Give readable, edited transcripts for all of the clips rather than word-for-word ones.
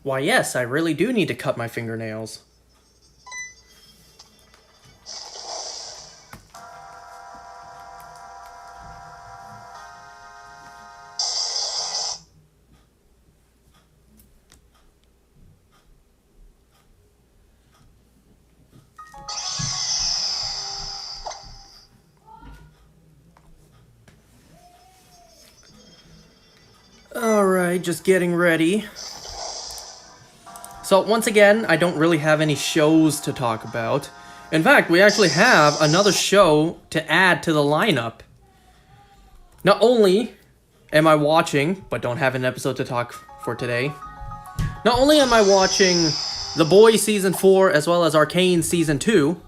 Why yes, I really do need to cut my fingernails. Alright, just getting ready. So once again, I don't really have any shows to talk about. In fact, we actually have another show to add to the lineup. Not only am I watching, but don't have an episode to talk for today. Not only am I watching The Boys Season 4 as well as Arcane Season 2,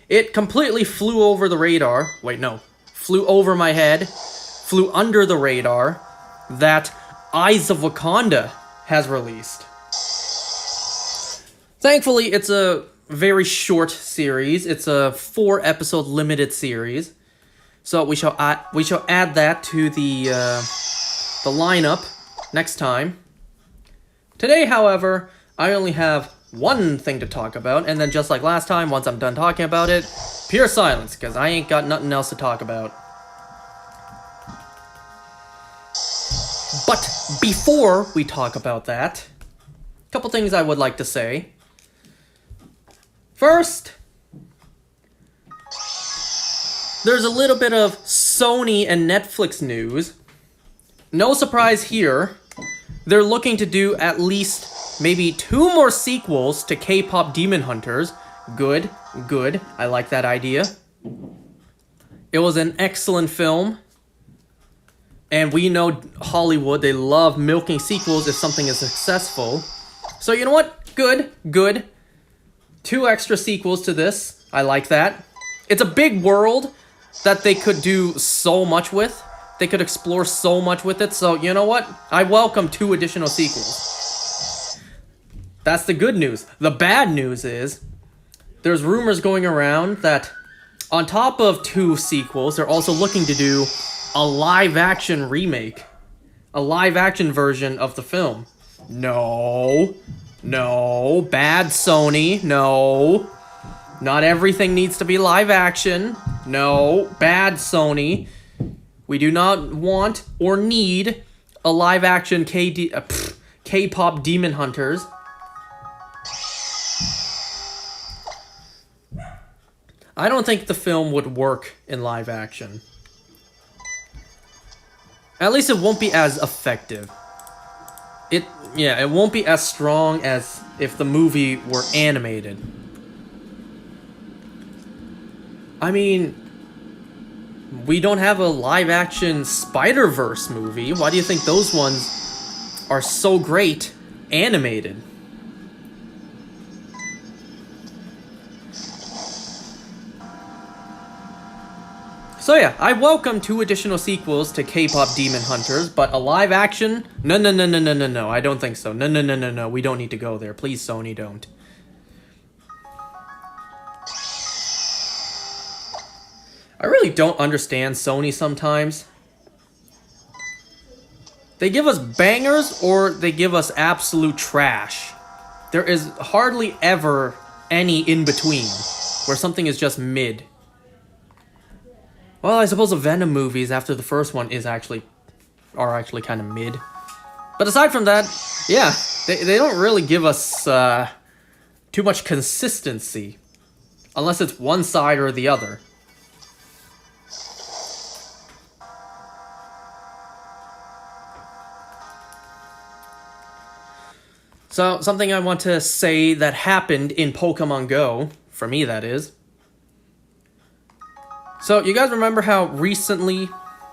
it completely flew over the radar. Wait, no. Flew over my head. Flew under the radar. That Eyes of Wakanda has released. Thankfully, it's a very short series. It's a 4-episode limited series. So we shall add that to the lineup next time. Today, however, I only have one thing to talk about, and then just like last time, once I'm done talking about it, pure silence, because I ain't got nothing else to talk about. But before we talk about that, a couple things I would like to say. First, there's a little bit of Sony and Netflix news. No surprise here. They're looking to do at least maybe 2 more sequels to K-pop Demon Hunters. Good, good. I like that idea. It was an excellent film. And we know Hollywood, they love milking sequels if something is successful. So you know what? Good, good. 2 extra sequels to this. I like that. It's a big world that they could do so much with. They could explore so much with it. So you know what? I welcome 2 additional sequels. That's the good news. The bad news is there's rumors going around that on top of 2 sequels, they're also looking to do a live-action remake. A live-action version of the film. No. No. Bad Sony. No. Not everything needs to be live-action. No. Bad Sony. We do not want or need a live-action K-pop Demon Hunters. I don't think the film would work in live-action. At least it won't be as effective. It won't be as strong as if the movie were animated. I mean, we don't have a live-action Spider-Verse movie. Why do you think those ones are so great animated? So yeah, I welcome 2 additional sequels to K-pop Demon Hunters, but a live action? No, I don't think so. No, we don't need to go there. Please, Sony, don't. I really don't understand Sony sometimes. They give us bangers or they give us absolute trash. There is hardly ever any in between, where something is just mid. Well, I suppose the Venom movies after the first one are actually kind of mid. But aside from that, yeah, they don't really give us too much consistency. Unless it's one side or the other. So, something I want to say that happened in Pokémon Go, for me that is. So, you guys remember how recently,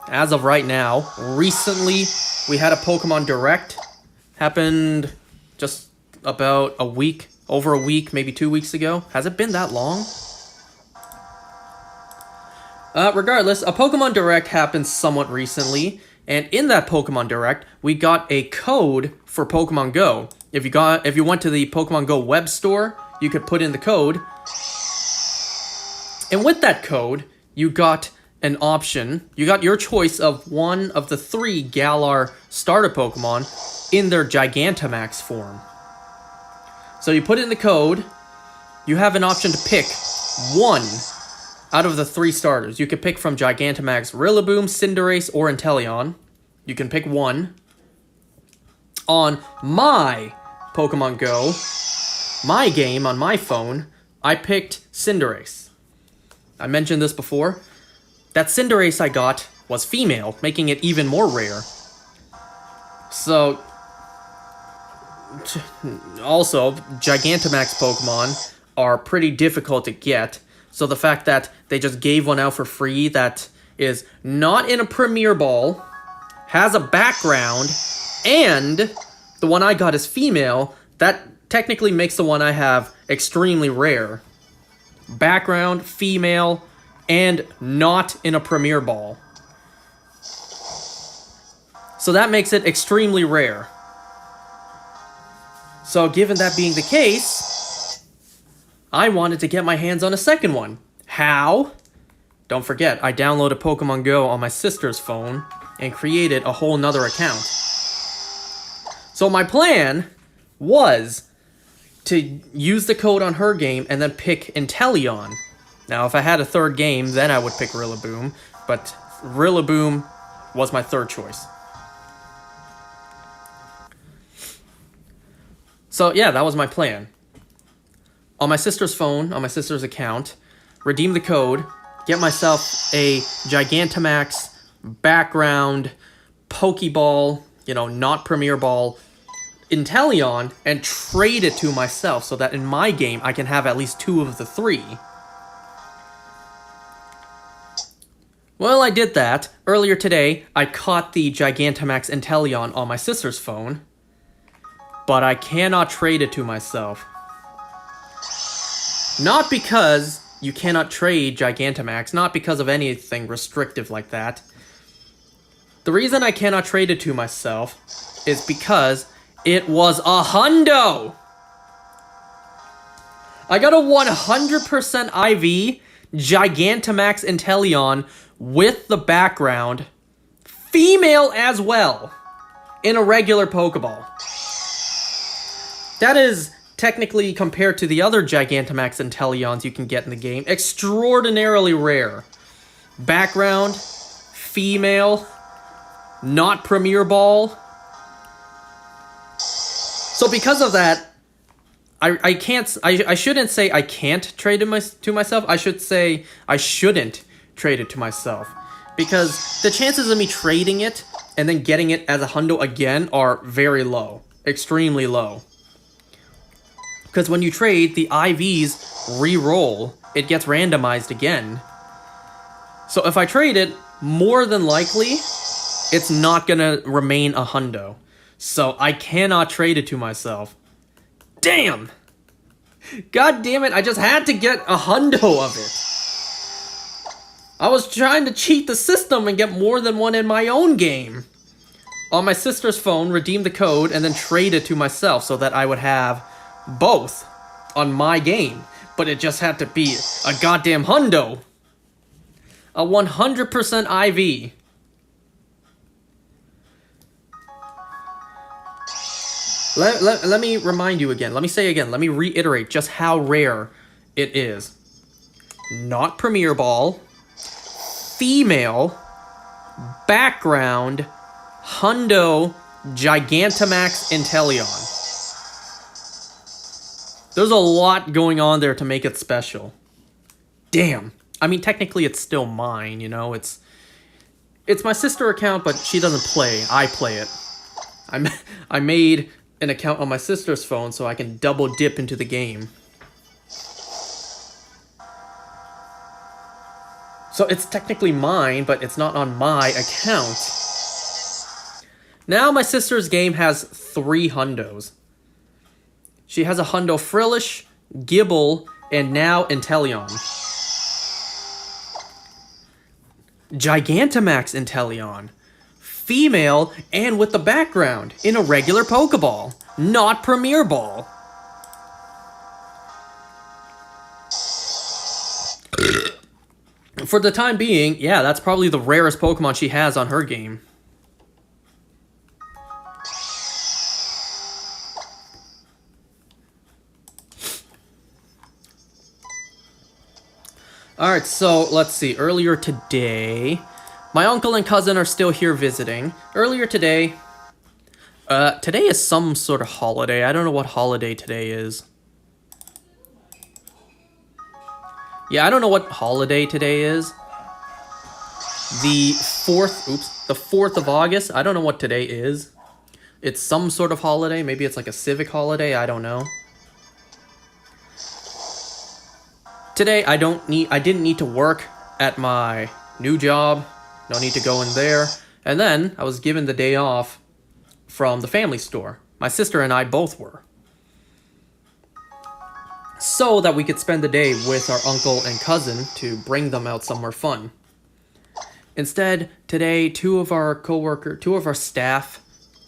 as of right now, recently we had a Pokemon Direct? Happened just about a week, over a week, maybe 2 weeks ago. Has it been that long? Regardless, a Pokemon Direct happened somewhat recently, and in that Pokemon Direct, we got a code for Pokemon Go. If you went to the Pokemon Go web store, you could put in the code, and with that code, you got an option. You got your choice of one of the 3 Galar starter Pokemon in their Gigantamax form. So you put in the code. You have an option to pick one out of the 3 starters. You can pick from Gigantamax, Rillaboom, Cinderace, or Inteleon. You can pick one. On my Pokemon Go, my game on my phone, I picked Cinderace. I mentioned this before. That Cinderace I got was female, making it even more rare. So, also, Gigantamax Pokemon are pretty difficult to get. So the fact that they just gave one out for free that is not in a Premier Ball, has a background, and the one I got is female, that technically makes the one I have extremely rare. Background, female, and not in a Premier Ball. So that makes it extremely rare. So given that being the case, I wanted to get my hands on a second one. How? Don't forget, I downloaded Pokemon Go on my sister's phone and created a whole nother account. So my plan was to use the code on her game and then pick Inteleon. Now, if I had a third game, then I would pick Rillaboom, but Rillaboom was my third choice. So yeah, that was my plan. On my sister's phone, on my sister's account, redeem the code, get myself a Gigantamax background Pokeball, not Premier Ball, Inteleon, and trade it to myself so that in my game I can have at least 2 of the 3. Well, I did that. Earlier today, I caught the Gigantamax Inteleon on my sister's phone, but I cannot trade it to myself. Not because you cannot trade Gigantamax, not because of anything restrictive like that. The reason I cannot trade it to myself is because it was a hundo! I got a 100% IV Gigantamax Inteleon with the background, female as well, in a regular Pokeball. That is, technically, compared to the other Gigantamax Inteleons you can get in the game, extraordinarily rare. Background, female, not Premier Ball. So because of that, I shouldn't say I can't trade it to myself. I should say I shouldn't trade it to myself. Because the chances of me trading it and then getting it as a hundo again are very low. Extremely low. Because when you trade, the IVs re-roll. It gets randomized again. So if I trade it, more than likely, it's not gonna remain a hundo. So I cannot trade it to myself. Damn! God damn it, I just had to get a hundo of it. I was trying to cheat the system and get more than one in my own game. On my sister's phone, redeem the code, and then trade it to myself so that I would have both on my game. But it just had to be a goddamn hundo. A 100% IV. Let me remind you again. Let me say again. Let me reiterate just how rare it is. Not Premier Ball. Female. Background. Hundo. Gigantamax Inteleon. There's a lot going on there to make it special. Damn. I mean, technically it's still mine, It's my sister account, but she doesn't play. I play it. I made an account on my sister's phone so I can double dip into the game. So it's technically mine, but it's not on my account. Now my sister's game has 3 hundos. She has a hundo Frillish, Gibble, and now Inteleon. Gigantamax Inteleon. Female and with the background in a regular Pokeball, not Premier Ball. For the time being, yeah, that's probably the rarest Pokemon she has on her game. Alright, so let's see. Earlier today, my uncle and cousin are still here visiting. Earlier today, today is some sort of holiday. I don't know what holiday today is. Yeah, I don't know what holiday today is. The 4th of August. I don't know what today is. It's some sort of holiday. Maybe it's like a civic holiday. I don't know. Today, I didn't need to work at my new job. No need to go in there. And then I was given the day off from the family store. My sister and I both were. So that we could spend the day with our uncle and cousin to bring them out somewhere fun. Instead, today, two of our staff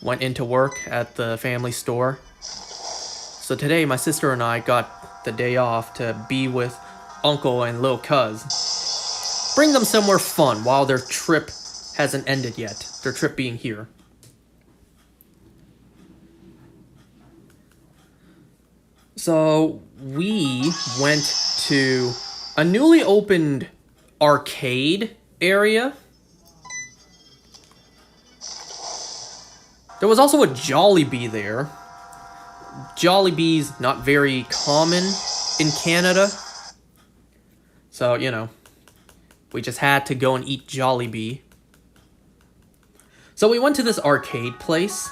went into work at the family store. So today, my sister and I got the day off to be with uncle and little cuz. Bring them somewhere fun while their trip hasn't ended yet. Their trip being here. So we went to a newly opened arcade area. There was also a Jollibee there. Jollibee's not very common in Canada. So, you know, we just had to go and eat Jollibee. So we went to this arcade place.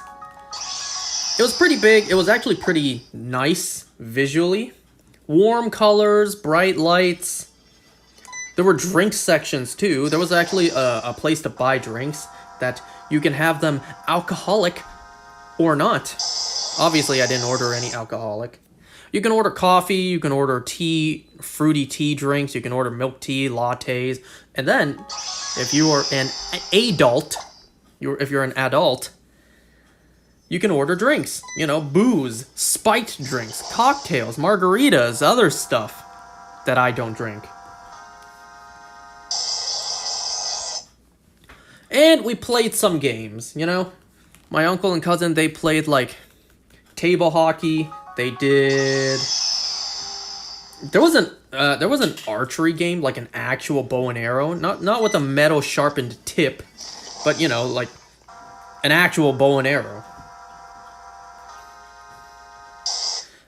It was pretty big. It was actually pretty nice visually. Warm colors, bright lights. There were drink sections too. There was actually a place to buy drinks that you can have them alcoholic or not. Obviously, I didn't order any alcoholic. You can order coffee, you can order tea, fruity tea drinks, you can order milk tea, lattes, and then if you are an adult, if you're an adult, you can order drinks. You know, booze, spiked drinks, cocktails, margaritas, other stuff that I don't drink. And we played some games, you know. My uncle and cousin, they played like table hockey. They did. There was an archery game, like an actual bow and arrow, not with a metal sharpened tip, but you know, like an actual bow and arrow.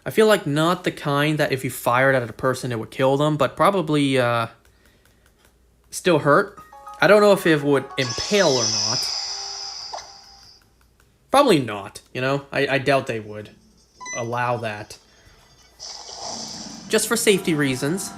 I feel like not the kind that if you fired at a person it would kill them, but probably still hurt. I don't know if it would impale or not. Probably not, you know? I doubt they would allow that. Just for safety reasons.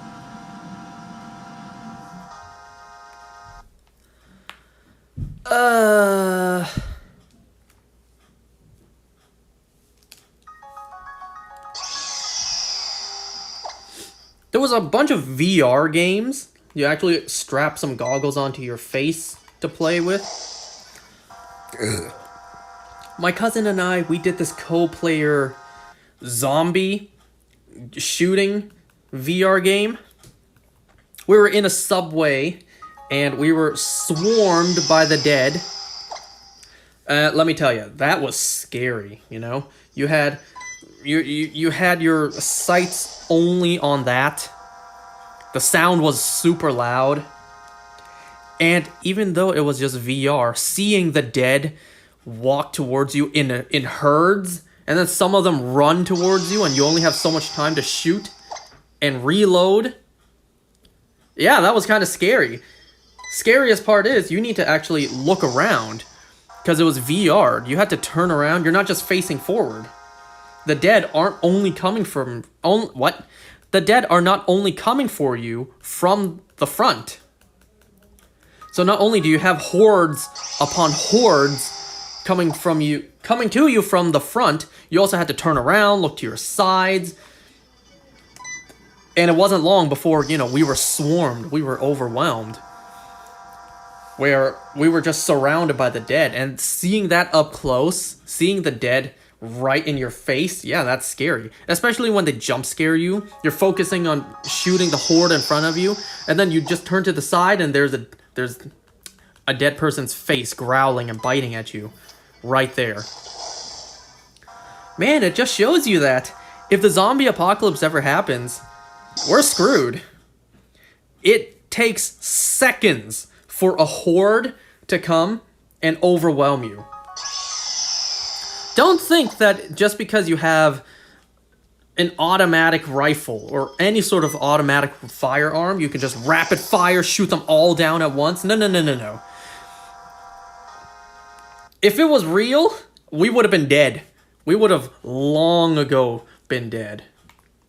There was a bunch of VR games. You actually strap some goggles onto your face to play with. My cousin and I, we did this co-player zombie shooting VR game. We were in a subway and we were swarmed by the dead. Let me tell you, that was scary, you know? You had your sights only on that. The sound was super loud. And even though it was just VR, seeing the dead walk towards you in herds, and then some of them run towards you, and you only have so much time to shoot and reload. Yeah, that was kind of scary. Scariest part is you need to actually look around, because it was VR. You had to turn around. You're not just facing forward. The dead aren't only coming from... what? The dead are not only coming for you from the front. So not only do you have hordes upon hordes coming to you from the front, you also had to turn around, look to your sides. And it wasn't long before, you know, we were swarmed, we were overwhelmed. Where we were just surrounded by the dead. And seeing that up close, seeing the dead right in your face, yeah, that's scary. Especially when they jump scare you. You're focusing on shooting the horde in front of you, and then you just turn to the side and there's a dead person's face growling and biting at you right there. Man, it just shows you that if the zombie apocalypse ever happens, we're screwed. It takes seconds for a horde to come and overwhelm you. Don't think that just because you have an automatic rifle or any sort of automatic firearm, you can just rapid fire shoot them all down at once. No, no, no, no, no. If it was real, we would have been dead. We would have long ago been dead.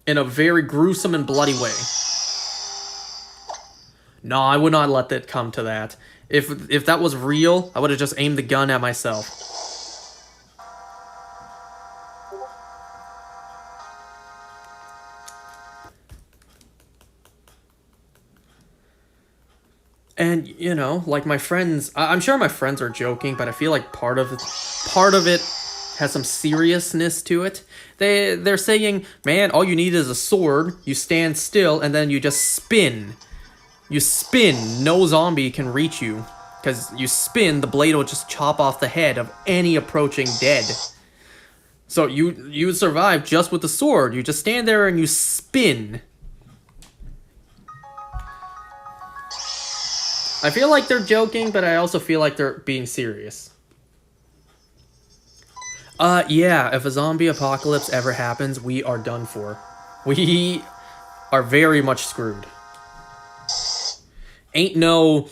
In a very gruesome and bloody way. No, I would not let that come to that. If that was real, I would have just aimed the gun at myself. And, you know, like my friends, I'm sure my friends are joking, but I feel like part of it has some seriousness to it. They're saying, man, all you need is a sword, you stand still, and then you just spin. You spin, no zombie can reach you. Because you spin, the blade will just chop off the head of any approaching dead. So you survive just with the sword. You just stand there and you spin. I feel like they're joking, but I also feel like they're being serious. Yeah, if a zombie apocalypse ever happens, we are done for. We are very much screwed. Ain't no,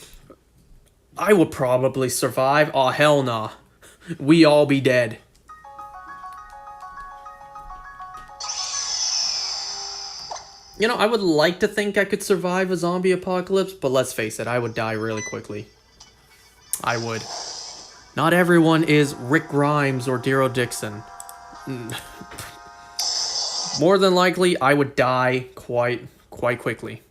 I would probably survive. Aw, hell nah. We all be dead. You know, I would like to think I could survive a zombie apocalypse, but let's face it, I would die really quickly. I would. Not everyone is Rick Grimes or Darrow Dixon. More than likely, I would die quite quickly.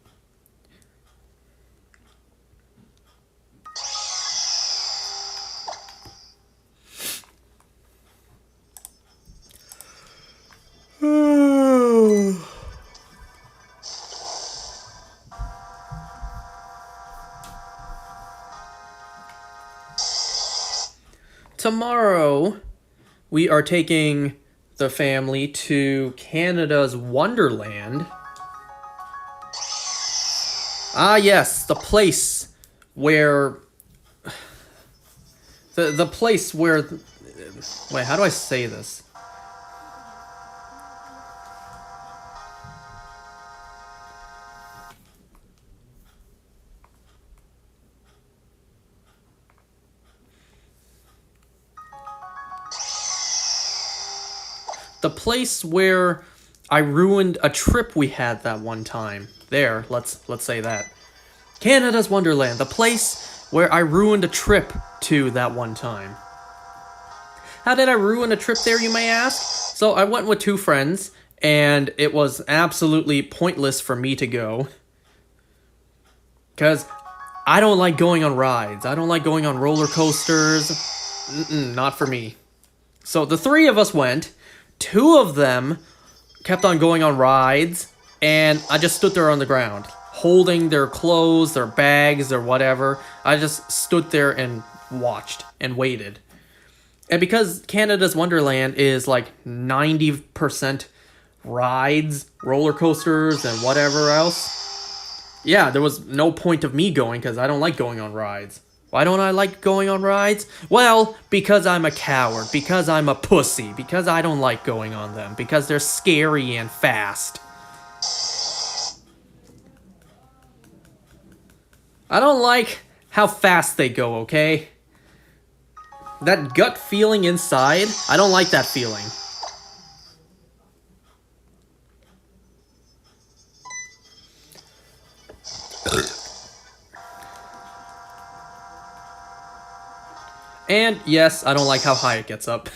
Tomorrow, we are taking the family to Canada's Wonderland. Ah, yes, the place where... The place where... Wait, how do I say this? The place where I ruined a trip we had that one time. There, let's say that. Canada's Wonderland, the place where I ruined a trip to that one time. How did I ruin a trip there, you may ask? So I went with 2 friends, and it was absolutely pointless for me to go. Because I don't like going on rides. I don't like going on roller coasters. Not for me. So the 3 of us went. 2 of them kept on going on rides, and I just stood there on the ground, holding their clothes, their bags, their whatever. I just stood there and watched and waited. And because Canada's Wonderland is like 90% rides, roller coasters, and whatever else, yeah, there was no point of me going because I don't like going on rides. Why don't I like going on rides? Well, because I'm a coward, because I'm a pussy, because I don't like going on them, because they're scary and fast. I don't like how fast they go, okay? That gut feeling inside, I don't like that feeling. And yes, I don't like how high it gets up.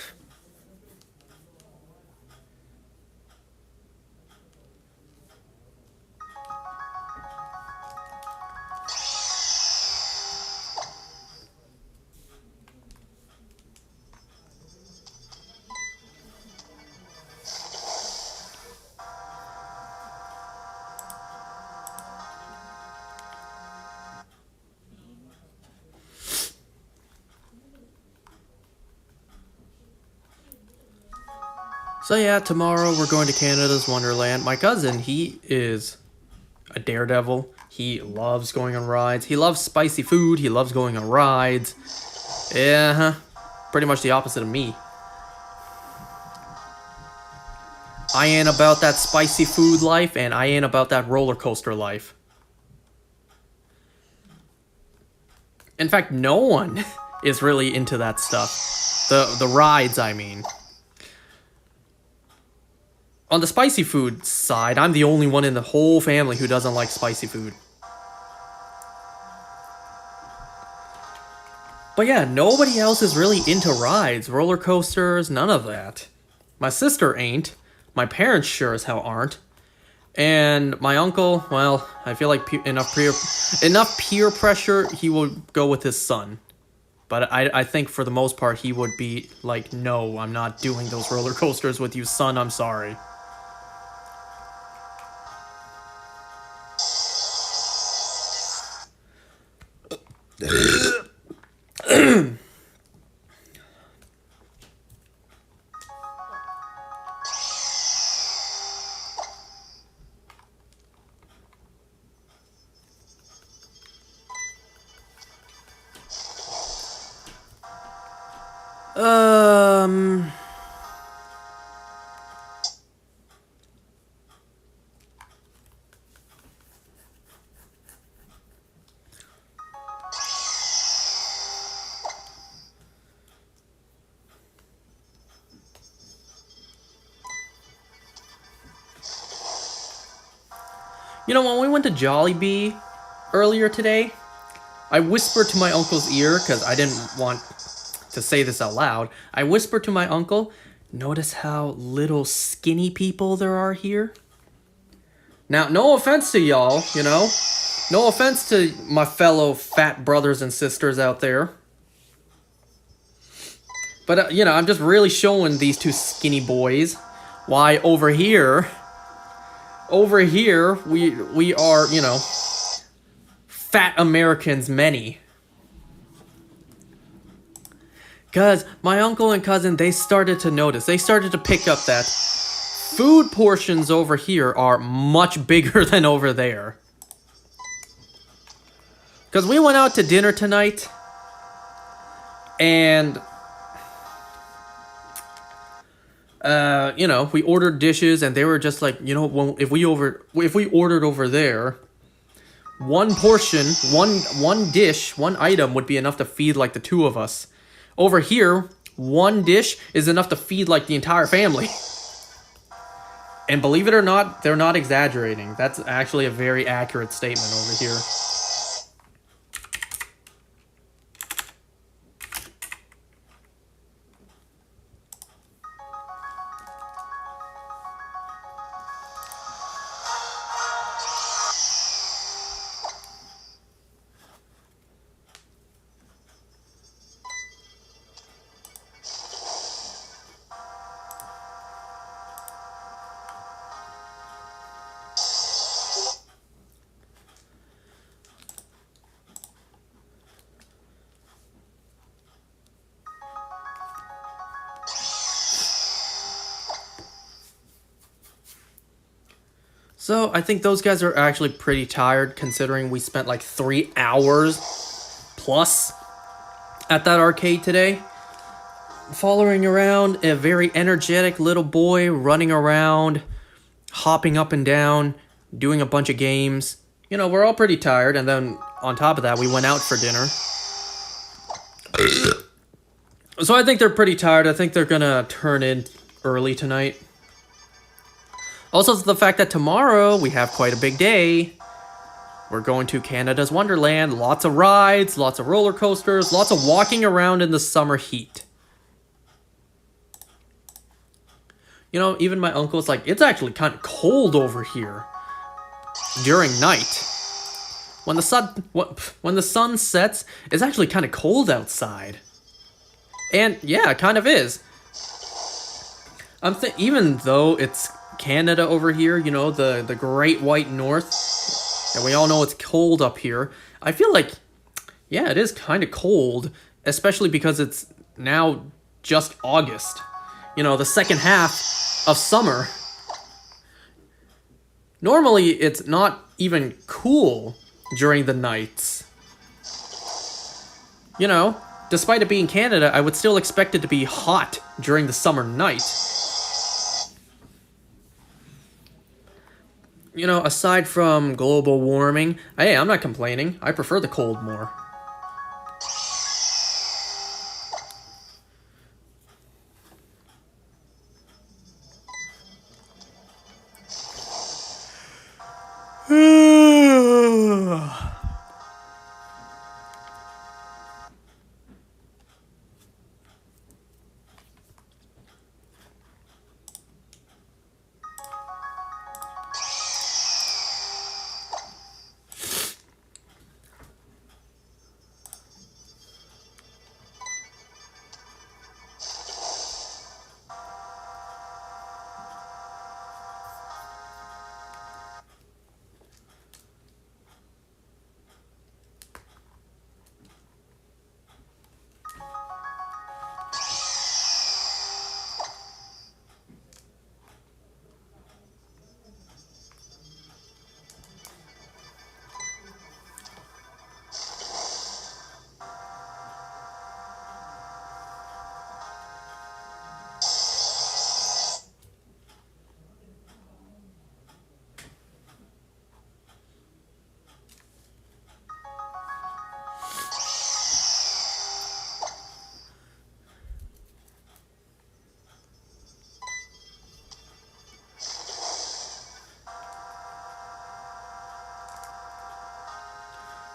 So yeah, tomorrow we're going to Canada's Wonderland. My cousin, he is a daredevil. He loves going on rides. He loves spicy food. He loves going on rides. Yeah, pretty much the opposite of me. I ain't about that spicy food life, and I ain't about that roller coaster life. In fact, no one is really into that stuff. The rides, I mean. On the spicy food side, I'm the only one in the whole family who doesn't like spicy food. But yeah, nobody else is really into rides, roller coasters, none of that. My sister ain't. My parents sure as hell aren't. And my uncle, well, I feel like enough peer pressure, he would go with his son. But I think for the most part, he would be like, no, I'm not doing those roller coasters with you, son, I'm sorry. You know, when we went to Jollibee earlier today, I whispered to my uncle's ear, because I didn't want to say this out loud. I whispered to my uncle, notice how little skinny people there are here? Now, no offense to y'all, you know? No offense to my fellow fat brothers and sisters out there. But, you know, I'm just really showing these two skinny boys why over here, we are, you know, fat Americans many. Because my uncle and cousin, they started to notice. They started to pick up that food portions over here are much bigger than over there. Because we went out to dinner tonight. And you know, we ordered dishes, and they were just like, you know, if we ordered over there, one portion, one dish, one item would be enough to feed like the two of us. Over here, one dish is enough to feed like the entire family. And believe it or not, they're not exaggerating. That's actually a very accurate statement over here. So, I think those guys are actually pretty tired, considering we spent like 3 hours plus at that arcade today. Following around a very energetic little boy, running around, hopping up and down, doing a bunch of games. You know, we're all pretty tired, and then on top of that, we went out for dinner. So I think they're pretty tired. I think they're gonna turn in early tonight. Also, the fact that tomorrow we have quite a big day. We're going to Canada's Wonderland. Lots of rides, lots of roller coasters, lots of walking around in the summer heat. You know, even my uncle's like, it's actually kind of cold over here during night. When the sun sets, it's actually kind of cold outside. And yeah, it kind of is. Even though it's Canada over here, you know, the Great White North, and we all know it's cold up here, I feel like, yeah, it is kind of cold, especially because it's now just August. You know, the second half of summer. Normally, it's not even cool during the nights. You know, despite it being Canada, I would still expect it to be hot during the summer night. You know, aside from global warming, hey, I'm not complaining. I prefer the cold more.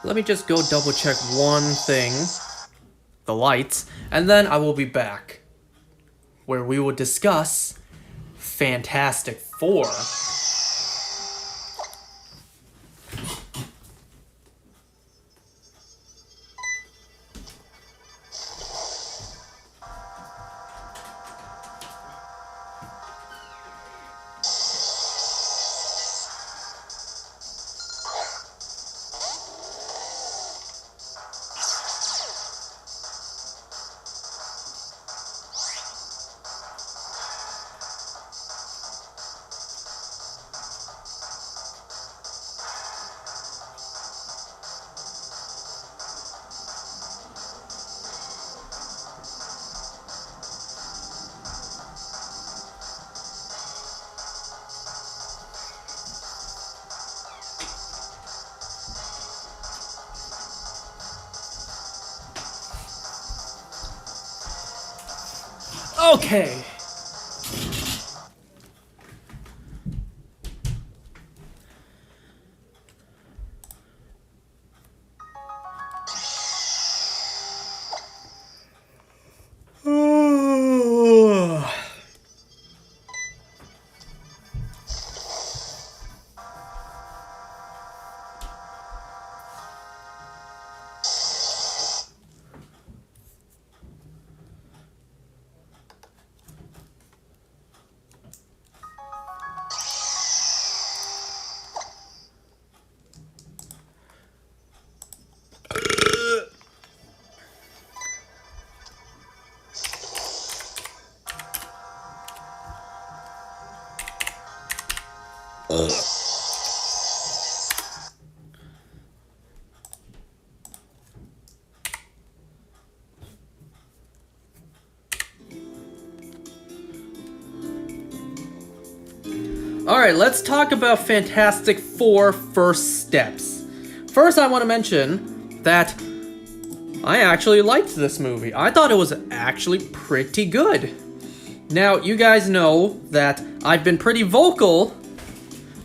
Let me just go double check one thing. The lights. And then I will be back. Where we will discuss Fantastic Four. Okay. Alright, let's talk about Fantastic Four first steps. First, I want to mention that I actually liked this movie. I thought it was actually pretty good. Now, you guys know that I've been pretty vocal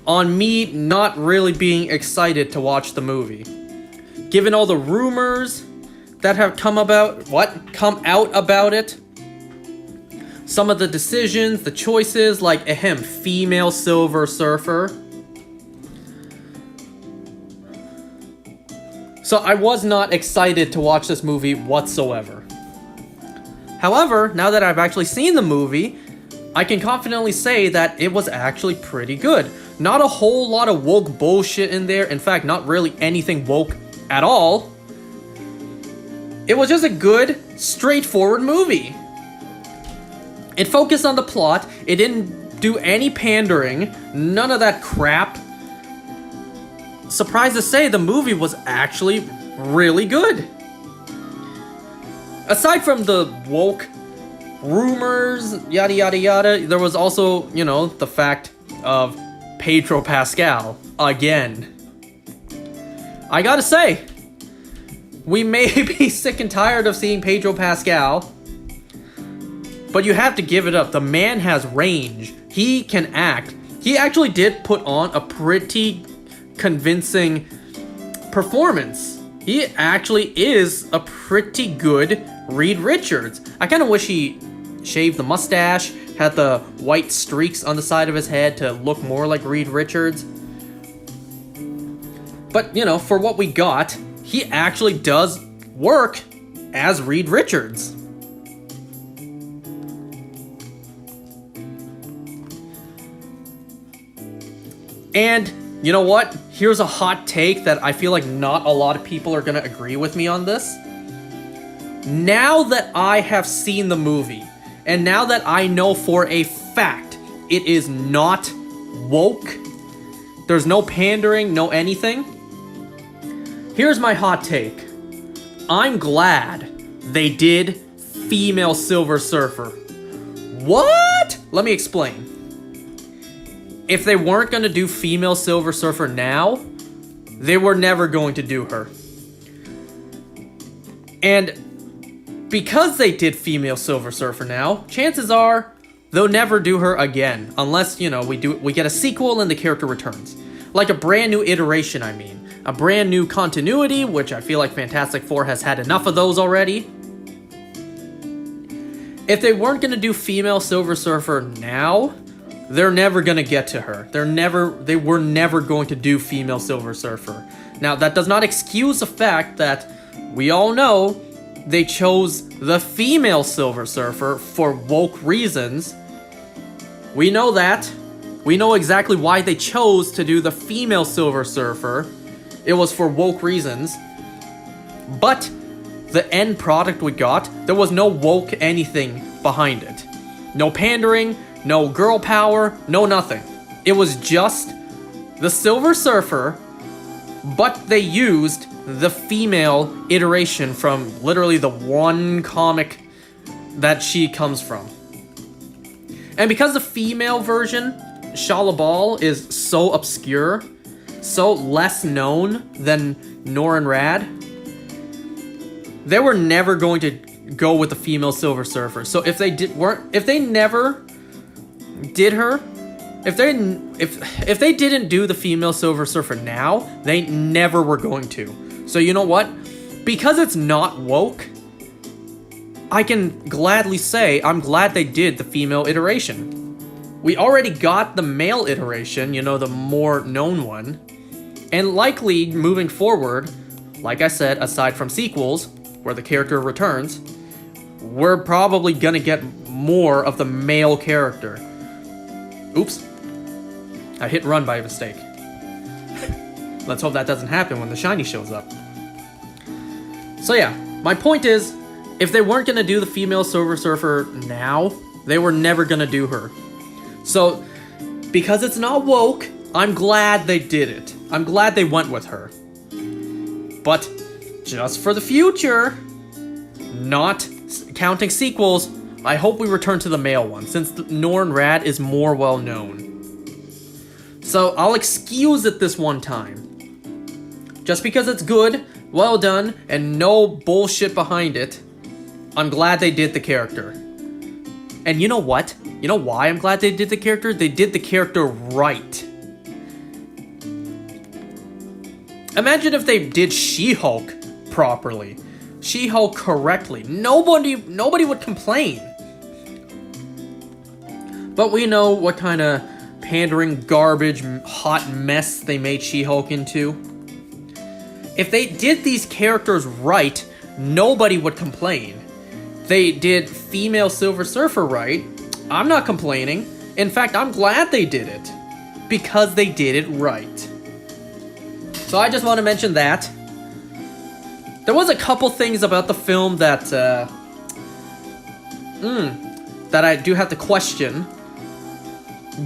on me not really being excited to watch the movie. Given all the rumors that have come out about it, some of the decisions, the choices, like female Silver Surfer. So I was not excited to watch this movie whatsoever. However, now that I've actually seen the movie, I can confidently say that it was actually pretty good. Not a whole lot of woke bullshit in there. In fact, not really anything woke at all. It was just a good, straightforward movie. It focused on the plot. It didn't do any pandering. None of that crap. surprised to say, the movie was actually really good. Aside from the woke rumors, yada yada yada, there was also, you know, the fact of Pedro Pascal again. I gotta say, we may be sick and tired of seeing Pedro Pascal, but you have to give it up. The man has range. He can act. He actually did put on a pretty convincing performance. He actually is a pretty good Reed Richards. I kind of wish he shaved the mustache, had the white streaks on the side of his head to look more like Reed Richards. But, you know, for what we got, he actually does work as Reed Richards. And you know what? Here's a hot take that I feel like not a lot of people are going to agree with me on this. Now that I have seen the movie, and now that I know for a fact it is not woke, there's no pandering, no anything, here's my hot take. I'm glad they did female Silver Surfer. What? Let me explain. If they weren't going to do female Silver Surfer now, they were never going to do her. And because they did female Silver Surfer now, chances are they'll never do her again, unless, you know, we get a sequel and the character returns. Like a brand new iteration, I mean. A brand new continuity, which I feel like Fantastic Four has had enough of those already. If they weren't going to do female Silver Surfer now, they're never going to get to her. They were never going to do female Silver Surfer. Now, that does not excuse the fact that we all know they chose the female Silver Surfer for woke reasons. We know that. We know exactly why they chose to do the female Silver Surfer. It was for woke reasons. But the end product we got, there was no woke anything behind it. No pandering, no girl power, no nothing. It was just the Silver Surfer, but they used the female iteration from literally the one comic that she comes from. And because the female version, Shala Bal, is so obscure, so less known than Norrin Rad, they were never going to go with the female Silver Surfer. So if they never did her, if they didn't do the female Silver Surfer now, they never were going to. So you know what? Because it's not woke, I can gladly say I'm glad they did the female iteration. We already got the male iteration, you know, the more known one. And likely, moving forward, like I said, aside from sequels, where the character returns, we're probably gonna get more of the male character. Oops. I hit run by mistake. Let's hope that doesn't happen when the shiny shows up. So yeah, my point is, if they weren't gonna do the female Silver Surfer now, they were never gonna do her. So, because it's not woke, I'm glad they did it. I'm glad they went with her. But, just for the future, not counting sequels, I hope we return to the male one, since Norrin Rad is more well known. So, I'll excuse it this one time. Just because it's good, well done, and no bullshit behind it, I'm glad they did the character. And you know what? You know why I'm glad they did the character? They did the character right. Imagine if they did She-Hulk properly. She-Hulk correctly. Nobody would complain. But we know what kind of pandering, garbage, hot mess they made She-Hulk into. If they did these characters right, nobody would complain. They did female Silver Surfer right. I'm not complaining. In fact, I'm glad they did it. Because they did it right. So I just want to mention that. There was a couple things about the film that that I do have to question.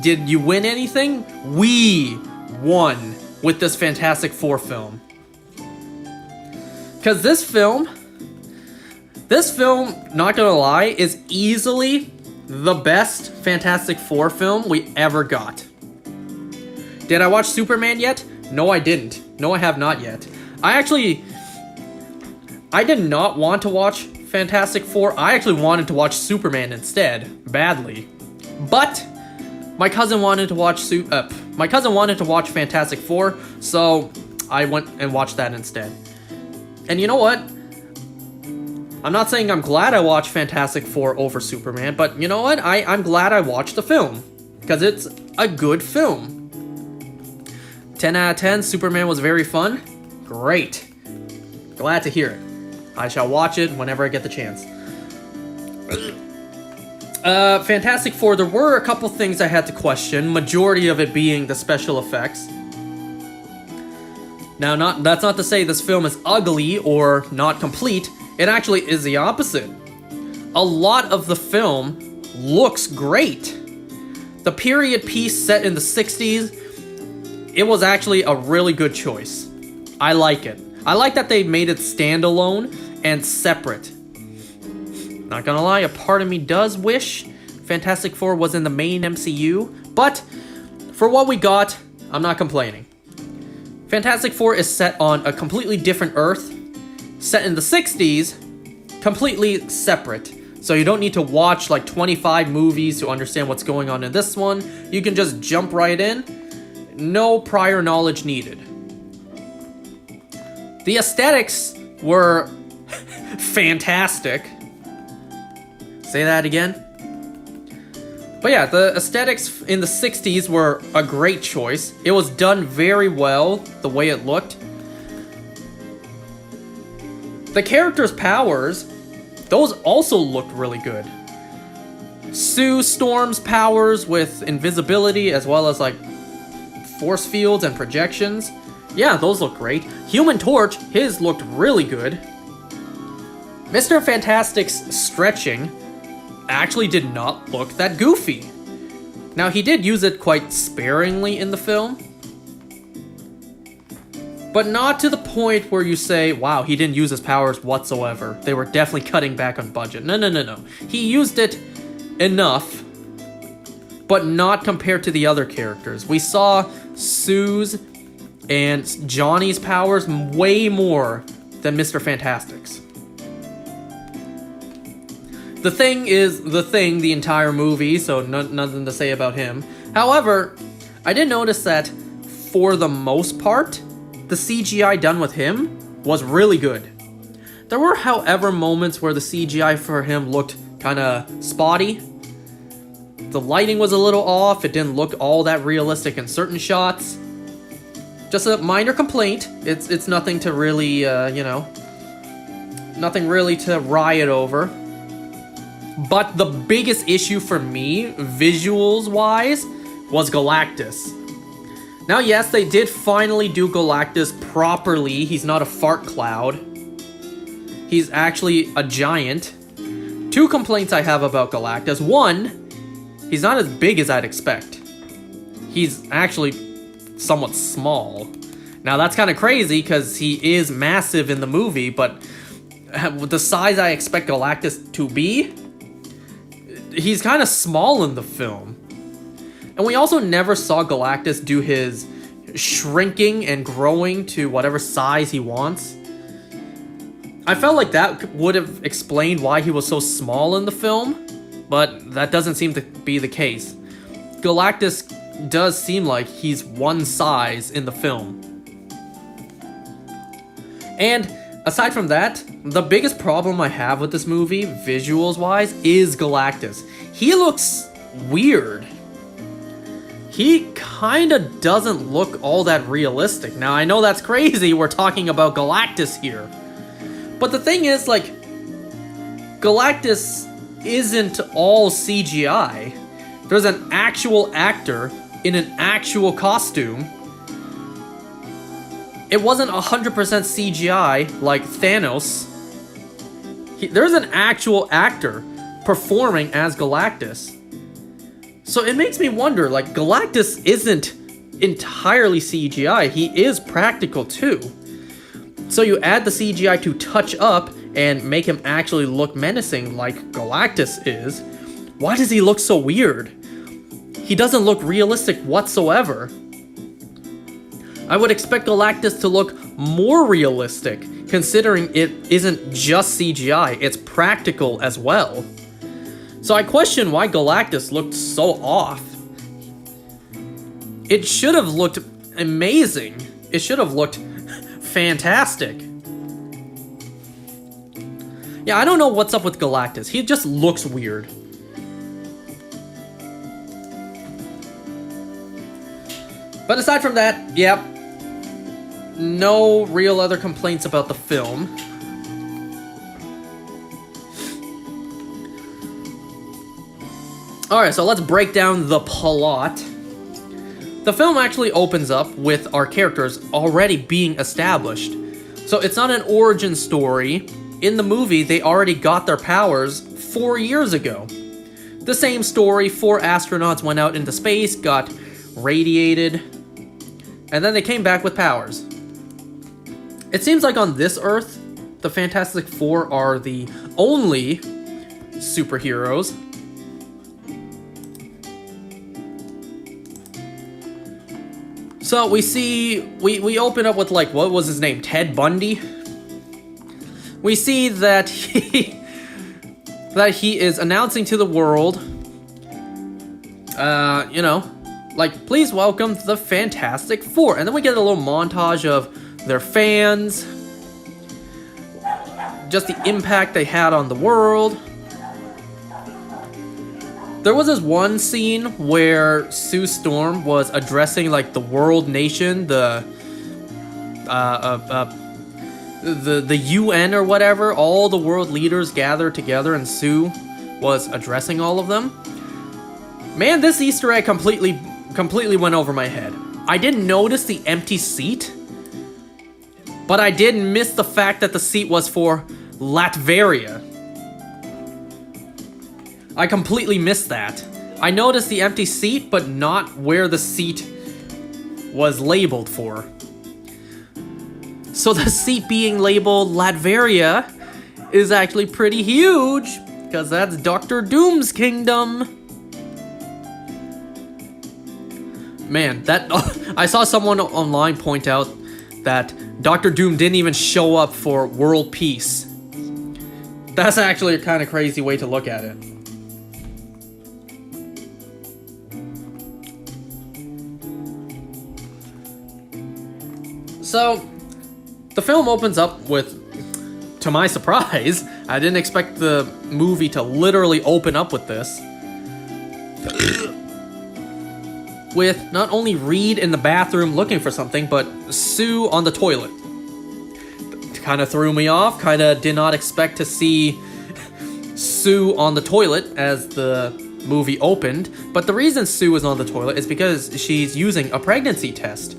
Did you win anything? We won with this Fantastic Four film. Because this film, not gonna lie, is easily the best Fantastic Four film we ever got. Did I watch Superman yet? No, I didn't. No, I have not yet. I did not want to watch Fantastic Four. I actually wanted to watch Superman instead, badly. But my cousin wanted to watch Fantastic Four, so I went and watched that instead. And you know what? I'm not saying I'm glad I watched Fantastic Four over Superman, but you know what? I'm glad I watched the film, because it's a good film. 10 out of 10, Superman was very fun. Great. Glad to hear it. I shall watch it whenever I get the chance. Fantastic Four, there were a couple things I had to question, majority of it being the special effects. Now, that's not to say this film is ugly or not complete. It actually is the opposite. A lot of the film looks great. The period piece set in the 60s, it was actually a really good choice. I like it. I like that they made it standalone and separate. Not gonna lie, a part of me does wish Fantastic Four was in the main MCU, but for what we got, I'm not complaining. Fantastic Four is set on a completely different Earth, set in the 60s, completely separate. So you don't need to watch like 25 movies to understand what's going on in this one. You can just jump right in. No prior knowledge needed. The aesthetics were fantastic. Say that again. But yeah, the aesthetics in the 60s were a great choice. It was done very well, the way it looked. The characters' powers, those also looked really good. Sue Storm's powers with invisibility as well as like force fields and projections. Yeah, those look great. Human Torch, his looked really good. Mr. Fantastic's stretching actually did not look that goofy. Now, he did use it quite sparingly in the film, but not to the point where you say, wow, he didn't use his powers whatsoever. They were definitely cutting back on budget. No. He used it enough, but not compared to the other characters. We saw Sue's and Johnny's powers way more than Mr. Fantastic's. The Thing is the Thing the entire movie, so nothing to say about him. However, I did notice that for the most part, the CGI done with him was really good. There were, however, moments where the CGI for him looked kinda spotty. The lighting was a little off, it didn't look all that realistic in certain shots. Just a minor complaint. It's nothing to really, nothing really to riot over. But the biggest issue for me, visuals-wise, was Galactus. Now, yes, they did finally do Galactus properly. He's not a fart cloud. He's actually a giant. Two complaints I have about Galactus. One, he's not as big as I'd expect. He's actually somewhat small. Now, that's kind of crazy because he is massive in the movie, but with the size I expect Galactus to be, he's kind of small in the film. And we also never saw Galactus do his shrinking and growing to whatever size he wants. I felt like that would have explained why he was so small in the film, but that doesn't seem to be the case. Galactus does seem like he's one size in the film. And aside from that, the biggest problem I have with this movie, visuals-wise, is Galactus. He looks weird. He kinda doesn't look all that realistic. Now, I know that's crazy, we're talking about Galactus here. But the thing is, like, Galactus isn't all CGI. There's an actual actor in an actual costume. It wasn't 100% CGI like Thanos. There's an actual actor performing as Galactus. So it makes me wonder, like, Galactus isn't entirely CGI. He is practical too. So you add the CGI to touch up and make him actually look menacing like Galactus is. Why does he look so weird? He doesn't look realistic whatsoever. I would expect Galactus to look more realistic, considering it isn't just CGI, it's practical as well. So I question why Galactus looked so off. It should have looked amazing. It should have looked fantastic. Yeah, I don't know what's up with Galactus. He just looks weird. But aside from that, yep, no real other complaints about the film. Alright, so let's break down the plot. The film actually opens up with our characters already being established. So it's not an origin story. In the movie, they already got their powers 4 years ago. The same story, 4 astronauts went out into space, got radiated, and then they came back with powers. It seems like on this Earth, the Fantastic Four are the only superheroes. So we open up with, like, what was his name? Ted Bundy? We see that he is announcing to the world, you know, like, please welcome the Fantastic Four. And then we get a little montage of their fans, just the impact they had on the world. There was this one scene where Sue Storm was addressing, like, the world nation, the UN or whatever. All the world leaders gathered together and Sue was addressing all of them. Man, this Easter egg completely went over my head. I didn't notice the empty seat, but I did miss the fact that the seat was for Latveria. I completely missed that. I noticed the empty seat, but not where the seat was labeled for. So the seat being labeled Latveria is actually pretty huge, because that's Doctor Doom's kingdom. Man, that I saw someone online point out that Doctor Doom didn't even show up for world peace. That's actually a kind of crazy way to look at it. So, the film opens up with, to my surprise, I didn't expect the movie to literally open up with this, with not only Reed in the bathroom looking for something, but Sue on the toilet. Kind of threw me off, kind of did not expect to see Sue on the toilet as the movie opened, but the reason Sue is on the toilet is because she's using a pregnancy test.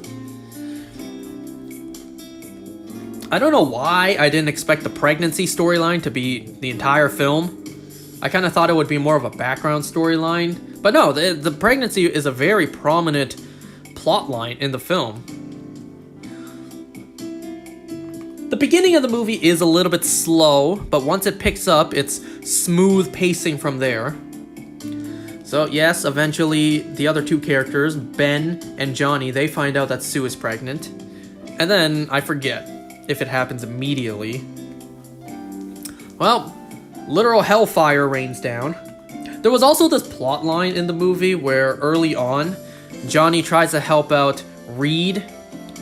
I don't know why I didn't expect the pregnancy storyline to be the entire film. I kind of thought it would be more of a background storyline. But no, the pregnancy is a very prominent plot line in the film. The beginning of the movie is a little bit slow, but once it picks up, it's smooth pacing from there. So yes, eventually the other two characters, Ben and Johnny, they find out that Sue is pregnant. And then I forget if it happens immediately. Well, literal hellfire rains down. There was also this plot line in the movie where early on, Johnny tries to help out Reed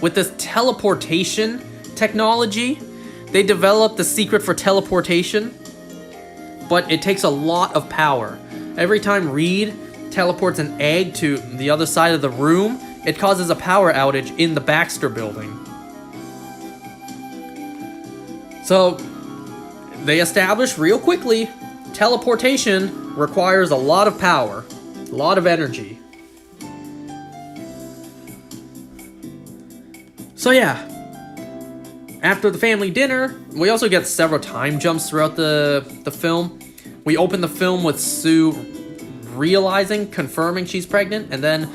with this teleportation technology. They developed the secret for teleportation, but it takes a lot of power. Every time Reed teleports an egg to the other side of the room, it causes a power outage in the Baxter building. So, they established real quickly, teleportation requires a lot of power, a lot of energy. So yeah, after the family dinner, we also get several time jumps throughout the film. We open the film with Sue realizing, confirming she's pregnant, and then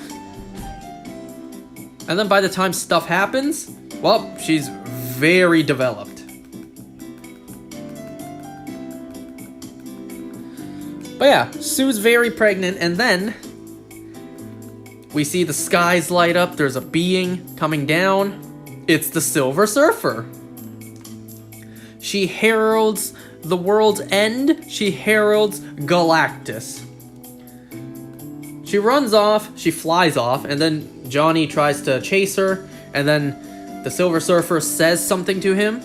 And then by the time stuff happens, well, she's very developed. But yeah, Sue's very pregnant, and then we see the skies light up. There's a being coming down. It's the Silver Surfer. She heralds the world's end. She heralds Galactus. She runs off, she flies off, and then Johnny tries to chase her, and then the Silver Surfer says something to him.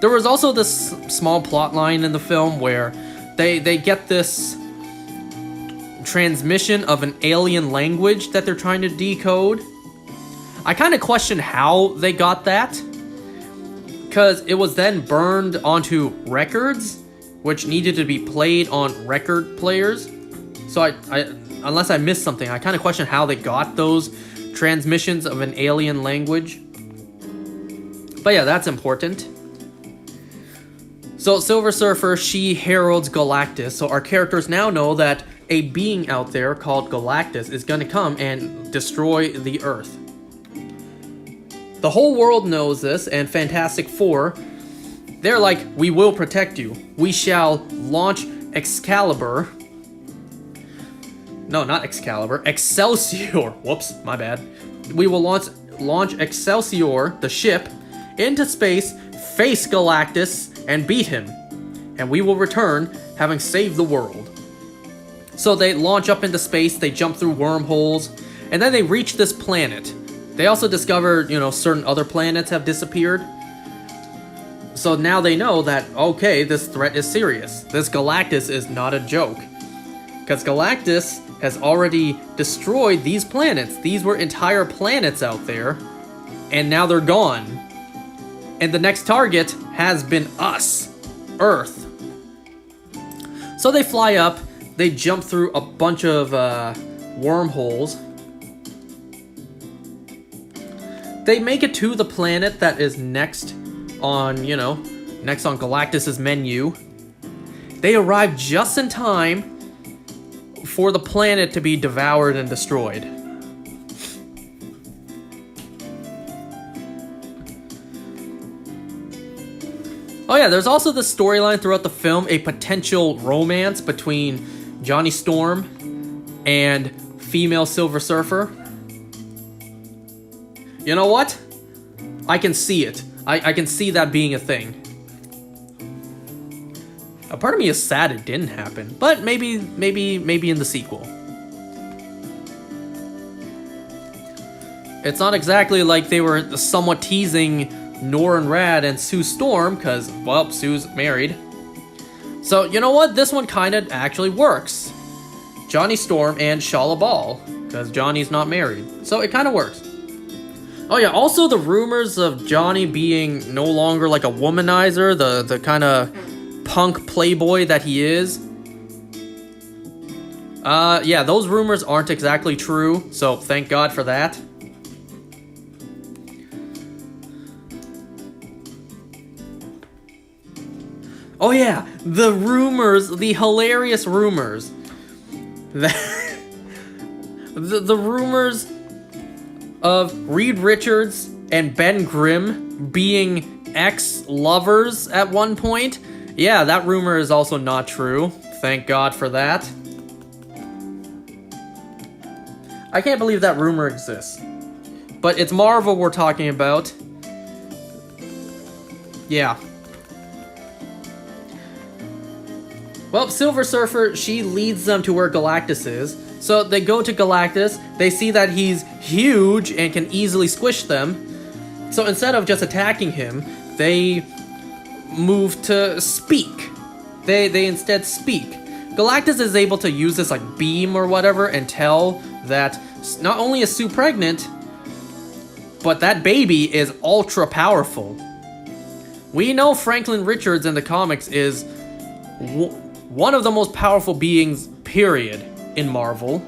There was also this small plot line in the film where they get this transmission of an alien language that they're trying to decode. I kind of question how they got that, because it was then burned onto records, which needed to be played on record players. So I unless I missed something, I kind of question how they got those transmissions of an alien language. But yeah, that's important. So Silver Surfer, she heralds Galactus. So our characters now know that a being out there called Galactus is going to come and destroy the Earth. The whole world knows this, and Fantastic Four, they're like, we will protect you. We shall launch Excalibur. No, not Excalibur. Excelsior. Whoops, my bad. We will launch Excelsior, the ship, into space, face Galactus, and beat him. And we will return, having saved the world. So they launch up into space, they jump through wormholes, and then they reach this planet. They also discovered, certain other planets have disappeared. So now they know that, okay, this threat is serious. This Galactus is not a joke. Because Galactus has already destroyed these planets. These were entire planets out there, and now they're gone. And the next target has been us, Earth. So they fly up, they jump through a bunch of wormholes. They make it to the planet that is next on Galactus's menu. They arrive just in time for the planet to be devoured and destroyed. Oh yeah, there's also the storyline throughout the film, a potential romance between Johnny Storm and female Silver Surfer. You know what? I can see it. I can see that being a thing. A part of me is sad it didn't happen, but maybe in the sequel. It's not exactly like they were somewhat teasing Norrin Rad and Sue Storm, because, well, Sue's married. So, you know what? This one kind of actually works. Johnny Storm and Shala Ball, because Johnny's not married. So it kind of works. Oh yeah, also the rumors of Johnny being no longer like a womanizer, the kind of punk playboy that he is. Yeah, those rumors aren't exactly true, so thank God for that. Oh yeah, the rumors, the hilarious rumors. That the rumors of Reed Richards and Ben Grimm being ex-lovers at one point. Yeah, that rumor is also not true. Thank God for that. I can't believe that rumor exists. But it's Marvel we're talking about. Yeah. Well, Silver Surfer, she leads them to where Galactus is. So they go to Galactus, they see that he's huge and can easily squish them. So instead of just attacking him, they move to speak. They instead speak. Galactus is able to use this like beam or whatever and tell that not only is Sue pregnant, but that baby is ultra powerful. We know Franklin Richards in the comics is one of the most powerful beings, period, in Marvel.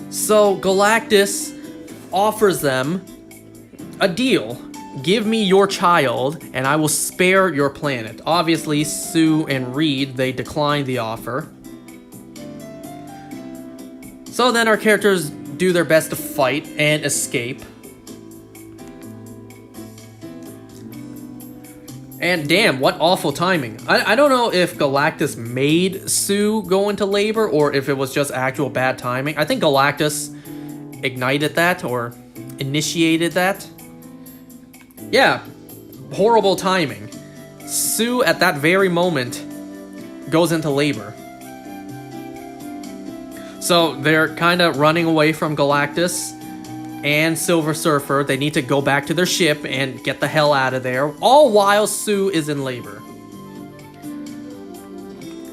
So Galactus offers them a deal. Give me your child, and I will spare your planet. Obviously, Sue and Reed, they decline the offer. So then our characters do their best to fight and escape. And damn, what awful timing. I don't know if Galactus made Sue go into labor or if it was just actual bad timing. I think Galactus ignited that or initiated that. Yeah, horrible timing. Sue, at that very moment, goes into labor. So they're kind of running away from Galactus and Silver Surfer. They need to go back to their ship and get the hell out of there, all while Sue is in labor.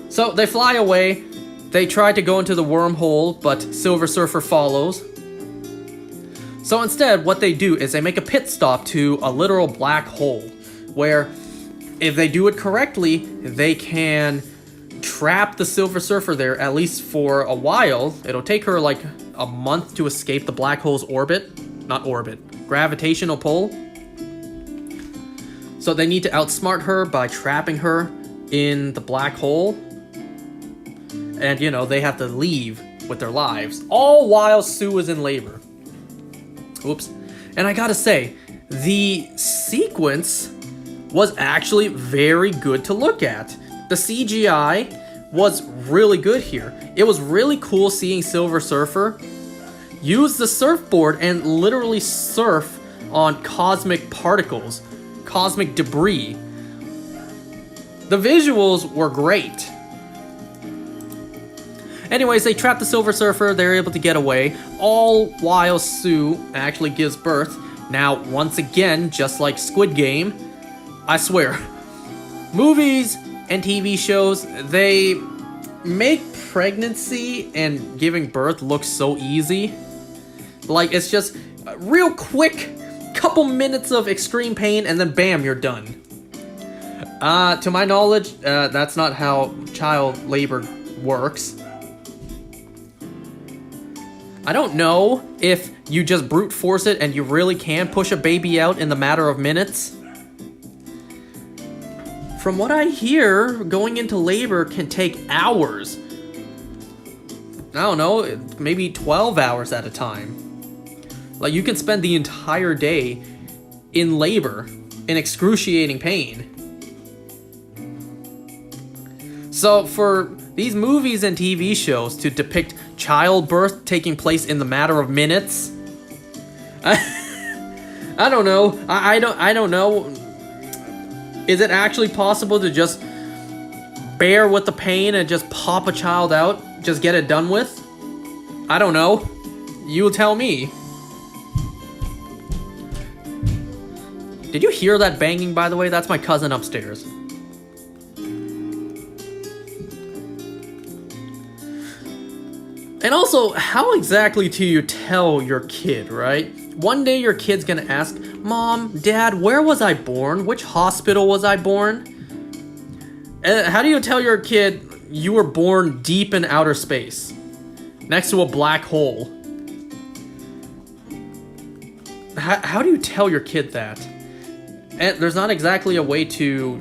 So they fly away. They try to go into the wormhole, but Silver Surfer follows. So instead, what they do is they make a pit stop to a literal black hole, where if they do it correctly, they can trap the Silver Surfer there, at least for a while. It'll take her like a month to escape the black hole's gravitational pull. So they need to outsmart her by trapping her in the black hole. And, you know, they have to leave with their lives, all while Sue is in labor. Oops. And I gotta say, the sequence was actually very good to look at. The CGI was really good here. It was really cool seeing Silver Surfer use the surfboard and literally surf on cosmic particles, cosmic debris. The visuals were great. Anyways, they trap the Silver Surfer, they're able to get away, all while Sue actually gives birth. Now, once again, just like Squid Game, I swear, movies and TV shows, they make pregnancy and giving birth look so easy. Like, it's just a real quick couple minutes of extreme pain and then bam, you're done. To my knowledge, that's not how child labor works. I don't know if you just brute force it and you really can push a baby out in the matter of minutes. From what I hear, going into labor can take hours. I don't know, maybe 12 hours at a time. Like, you can spend the entire day in labor, in excruciating pain. So for these movies and TV shows to depict childbirth taking place in the matter of minutes, I don't know. I don't know. Is it actually possible to just bear with the pain and just pop a child out? Just get it done with? I don't know. You tell me. Did you hear that banging, by the way? That's my cousin upstairs. And also, how exactly do you tell your kid, right? One day your kid's gonna ask, Mom, Dad, where was I born? Which hospital was I born? How do you tell your kid you were born deep in outer space, next to a black hole? How do you tell your kid that? And there's not exactly a way to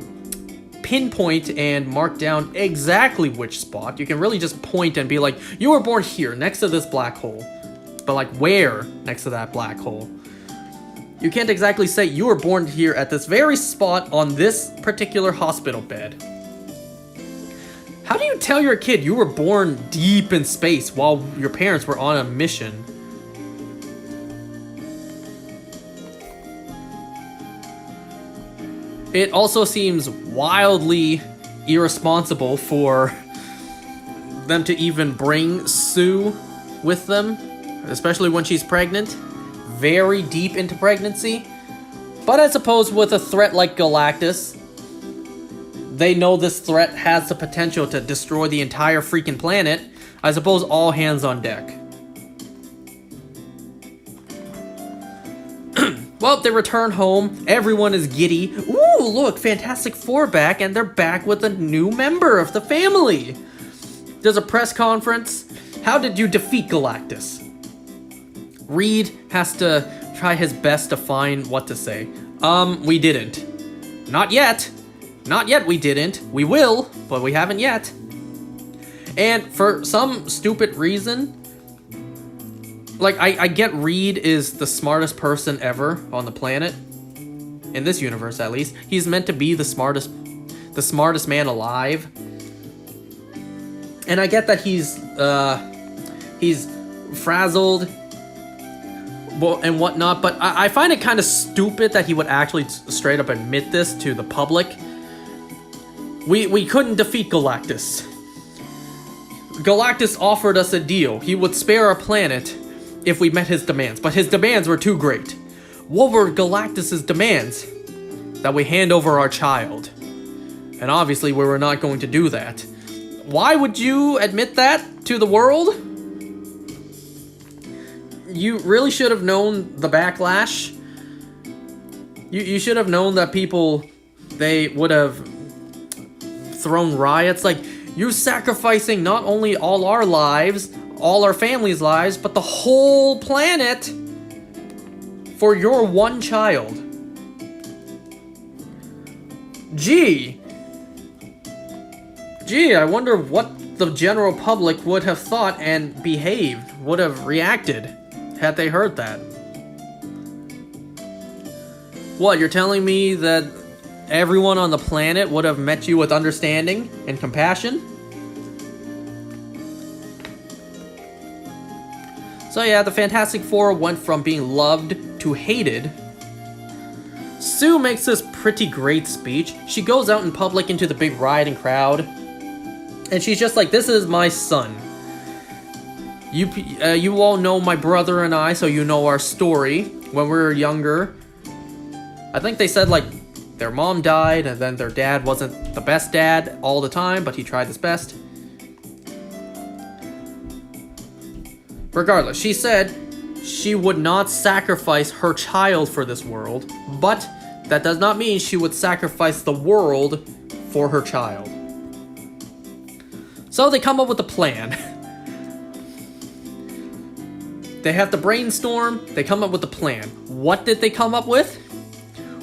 pinpoint and mark down exactly which spot. You can really just point and be like, you were born here, next to this black hole. But like, where next to that black hole? You can't exactly say you were born here at this very spot on this particular hospital bed. How do you tell your kid you were born deep in space while your parents were on a mission? It also seems wildly irresponsible for them to even bring Sue with them, especially when she's pregnant, very deep into pregnancy. But I suppose with a threat like Galactus, they know this threat has the potential to destroy the entire freaking planet. I suppose all hands on deck. Well, they return home, everyone is giddy. Ooh, look, Fantastic Four back, and they're back with a new member of the family. There's a press conference. How did you defeat Galactus? Reed has to try his best to find what to say. We didn't. Not yet. Not yet we didn't. We will, but we haven't yet. And for some stupid reason, Like, I get Reed is the smartest person ever on the planet. In this universe, at least. He's meant to be the smartest man alive. And I get that he's frazzled and whatnot, but I find it kind of stupid that he would actually straight up admit this to the public. We couldn't defeat Galactus. Galactus offered us a deal. He would spare our planet if we met his demands, but his demands were too great. What were Galactus's demands? That we hand over our child. And obviously we were not going to do that. Why would you admit that to the world? You really should have known the backlash. You should have known that people, they would have thrown riots. Like, you're sacrificing not only all our lives, all our families' lives, but the whole planet for your one child. Gee, I wonder what the general public would have thought and behaved, would have reacted, had they heard that. What, you're telling me that everyone on the planet would have met you with understanding and compassion? So yeah, the Fantastic Four went from being loved to hated. Sue makes this pretty great speech. She goes out in public into the big rioting crowd, and she's just like, this is my son. You all know my brother and I, so you know our story. When we were younger, I think they said, like, their mom died, and then their dad wasn't the best dad all the time, but he tried his best. Regardless, she said she would not sacrifice her child for this world, but that does not mean she would sacrifice the world for her child. So they come up with a plan. They have to brainstorm, they come up with a plan. What did they come up with?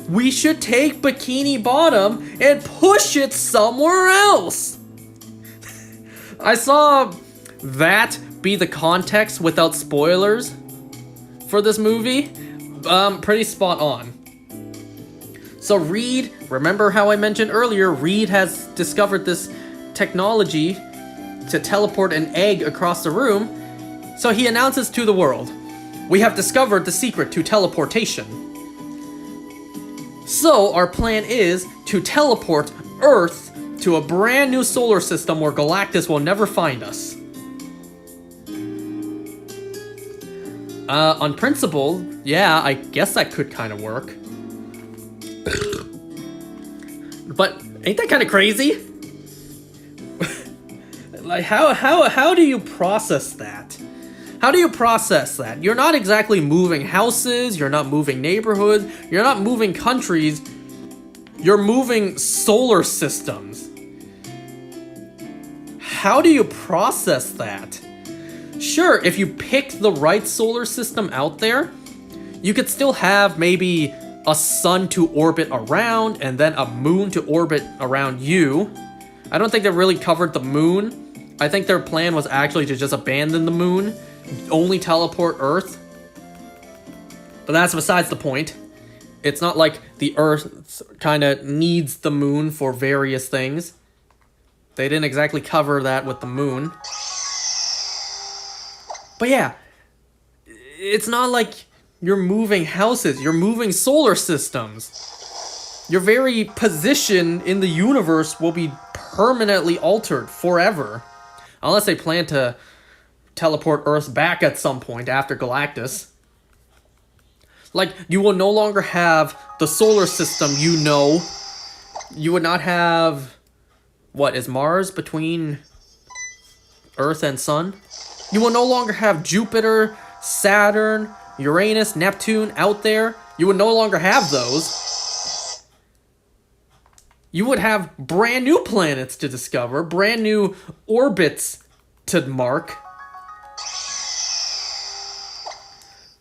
We should take Bikini Bottom and push it somewhere else. I saw that be the context without spoilers for this movie. Pretty spot on. So Reed, remember how I mentioned earlier, Reed has discovered this technology to teleport an egg across the room. So he announces to the world, we have discovered the secret to teleportation. So our plan is to teleport Earth to a brand new solar system where Galactus will never find us. On principle, yeah, I guess that could kind of work. But ain't that kind of crazy? Like, how do you process that? How do you process that? You're not exactly moving houses, you're not moving neighborhoods, you're not moving countries, you're moving solar systems. How do you process that? Sure, if you pick the right solar system out there, you could still have maybe a sun to orbit around and then a moon to orbit around you. I don't think they really covered the moon. I think their plan was actually to just abandon the moon, only teleport Earth. But that's besides the point. It's not like the Earth kind of needs the moon for various things. They didn't exactly cover that with the moon. But yeah, it's not like you're moving houses, you're moving solar systems. Your very position in the universe will be permanently altered forever. Unless they plan to teleport Earth back at some point after Galactus. Like, you will no longer have the solar system you know. You would not have... What, is Mars between Earth and Sun? You will no longer have Jupiter, Saturn, Uranus, Neptune out there. You would no longer have those. You would have brand new planets to discover, brand new orbits to mark.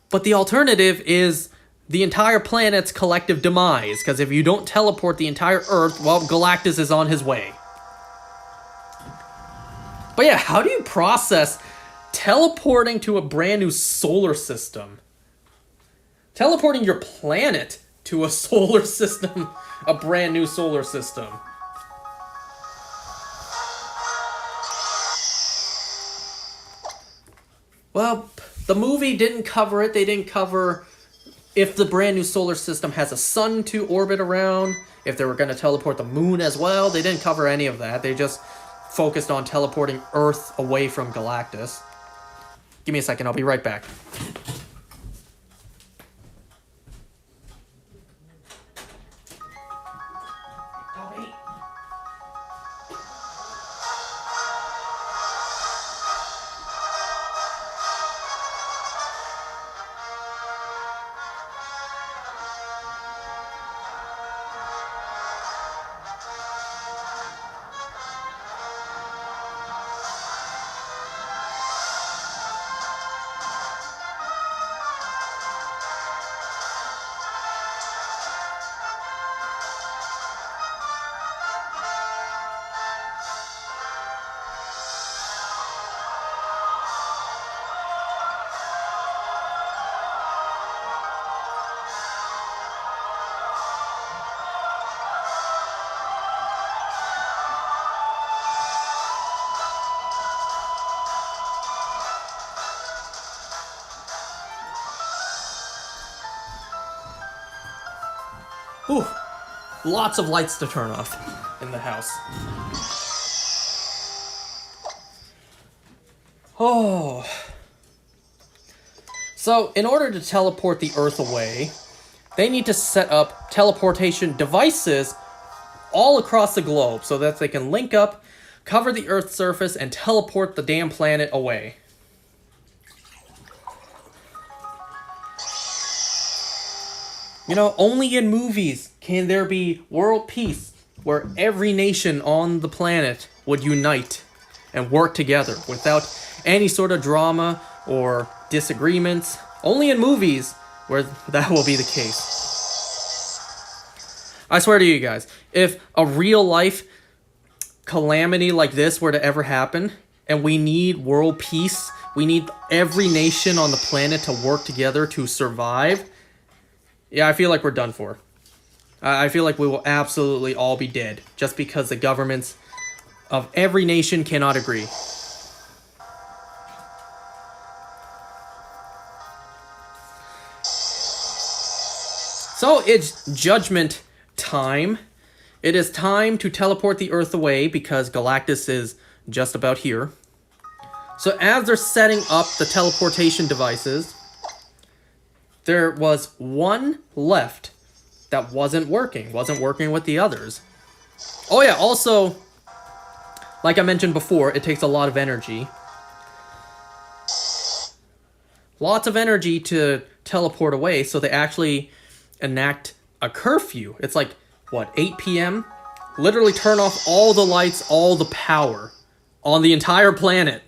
But the alternative is the entire planet's collective demise, because if you don't teleport the entire Earth, well, Galactus is on his way. But yeah, how do you process teleporting to a brand new solar system. Teleporting your planet to a solar system, a brand new solar system. Well, the movie didn't cover it. They didn't cover if the brand new solar system has a sun to orbit around, if they were going to teleport the moon as well. They didn't cover any of that. They just focused on teleporting Earth away from Galactus. Give me a second, I'll be right back. Whew. Lots of lights to turn off in the house. Oh. So, in order to teleport the Earth away, they need to set up teleportation devices all across the globe so that they can link up, cover the Earth's surface, and teleport the damn planet away. You know, only in movies can there be world peace where every nation on the planet would unite and work together without any sort of drama or disagreements. Only in movies where that will be the case. I swear to you guys, if a real life calamity like this were to ever happen, and we need world peace, we need every nation on the planet to work together to survive, yeah, I feel like we're done for. I feel like we will absolutely all be dead just because the governments of every nation cannot agree. So it's judgment time. It is time to teleport the Earth away because Galactus is just about here. So as they're setting up the teleportation devices, there was one left that wasn't working with the others. Oh yeah, also, like I mentioned before, it takes a lot of energy. Lots of energy to teleport away, so they actually enact a curfew. It's like, what, 8 p.m.? Literally turn off all the lights, all the power on the entire planet.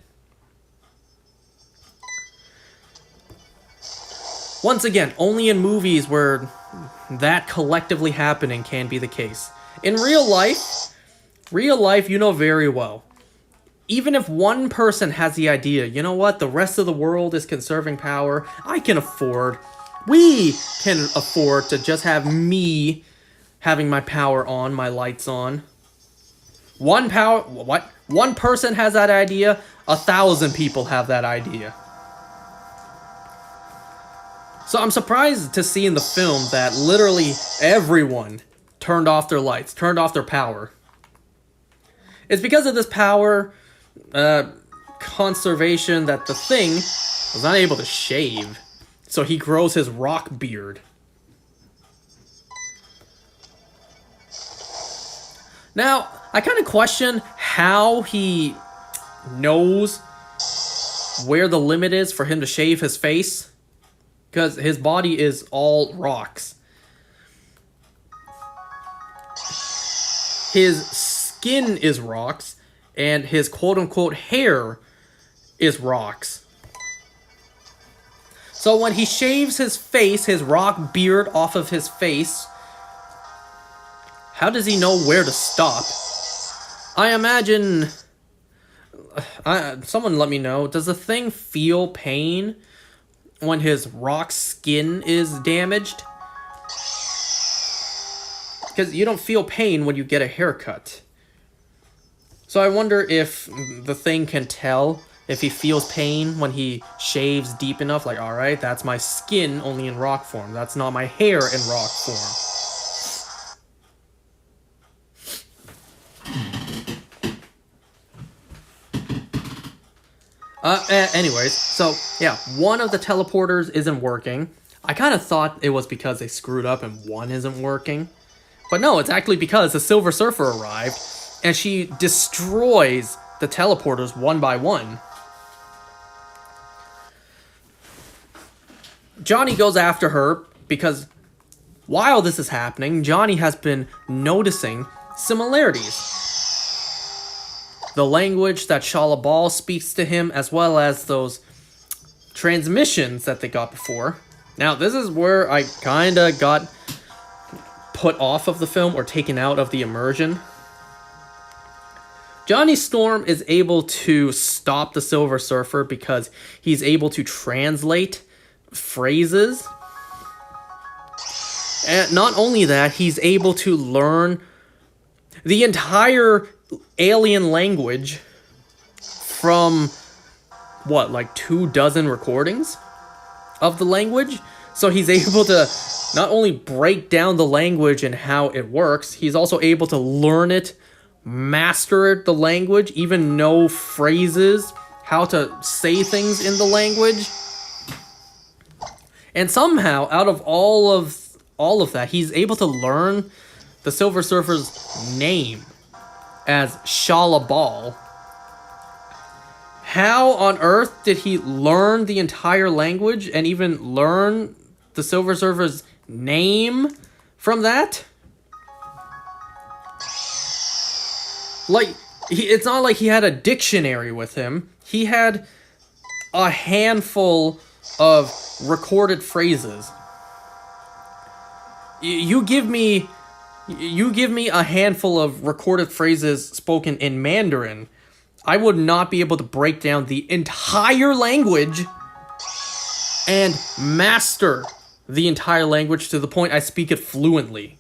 Once again, only in movies where that collectively happening can be the case. In real life, you know very well. Even if one person has the idea, you know what, the rest of the world is conserving power, we can afford to just have me having my power on, my lights on. One person has that idea, 1,000 people have that idea. So I'm surprised to see in the film that literally everyone turned off their lights, turned off their power. It's because of this power conservation that the Thing was not able to shave. So he grows his rock beard. Now, I kind of question how he knows where the limit is for him to shave his face. Because his body is all rocks. His skin is rocks, and his quote-unquote hair is rocks. So when he shaves his face, his rock beard off of his face, how does he know where to stop? I imagine someone let me know, does the thing feel pain when his rock skin is damaged? Because you don't feel pain when you get a haircut. So I wonder if the thing can tell if he feels pain when he shaves deep enough. Like, alright, that's my skin only in rock form. That's not my hair in rock form. Anyways, so yeah, one of the teleporters isn't working. I kind of thought it was because they screwed up and one isn't working. But no, it's actually because the Silver Surfer arrived and she destroys the teleporters one by one. Johnny goes after her because while this is happening, Johnny has been noticing similarities. The language that Shala Ball speaks to him, as well as those transmissions that they got before. Now, this is where I kinda got put off of the film or taken out of the immersion. Johnny Storm is able to stop the Silver Surfer because he's able to translate phrases. And not only that, he's able to learn the entire alien language from, what, like 24 recordings of the language? So he's able to not only break down the language and how it works, he's also able to learn it, master the language, even know phrases, how to say things in the language. And somehow, out of all of that, he's able to learn the Silver Surfer's name as Shala Ball. How on earth did he learn the entire language and even learn the Silver Surfer's name from that? Like, it's not like he had a dictionary with him. He had a handful of recorded phrases. You give me a handful of recorded phrases spoken in Mandarin, I would not be able to break down the entire language and master the entire language to the point I speak it fluently.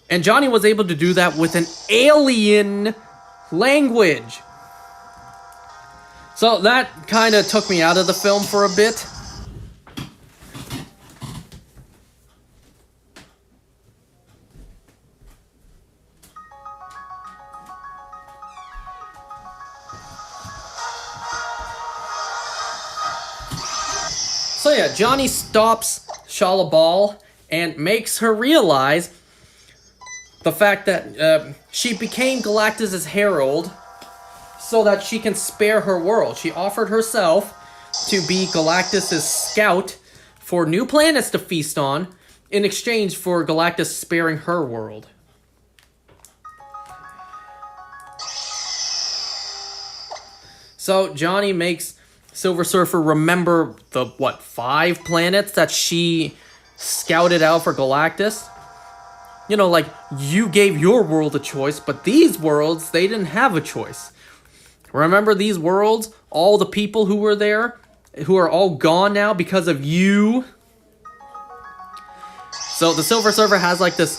And Johnny was able to do that with an alien language. So that kind of took me out of the film for a bit. So yeah, Johnny stops Shala Ball and makes her realize the fact that she became Galactus' herald so that she can spare her world. She offered herself to be Galactus' scout for new planets to feast on in exchange for Galactus sparing her world. So Johnny makes Silver Surfer remember the, 5 planets that she scouted out for Galactus? You know, like, you gave your world a choice, but these worlds, they didn't have a choice. Remember these worlds? All the people who were there, who are all gone now because of you? So the Silver Surfer has, like, this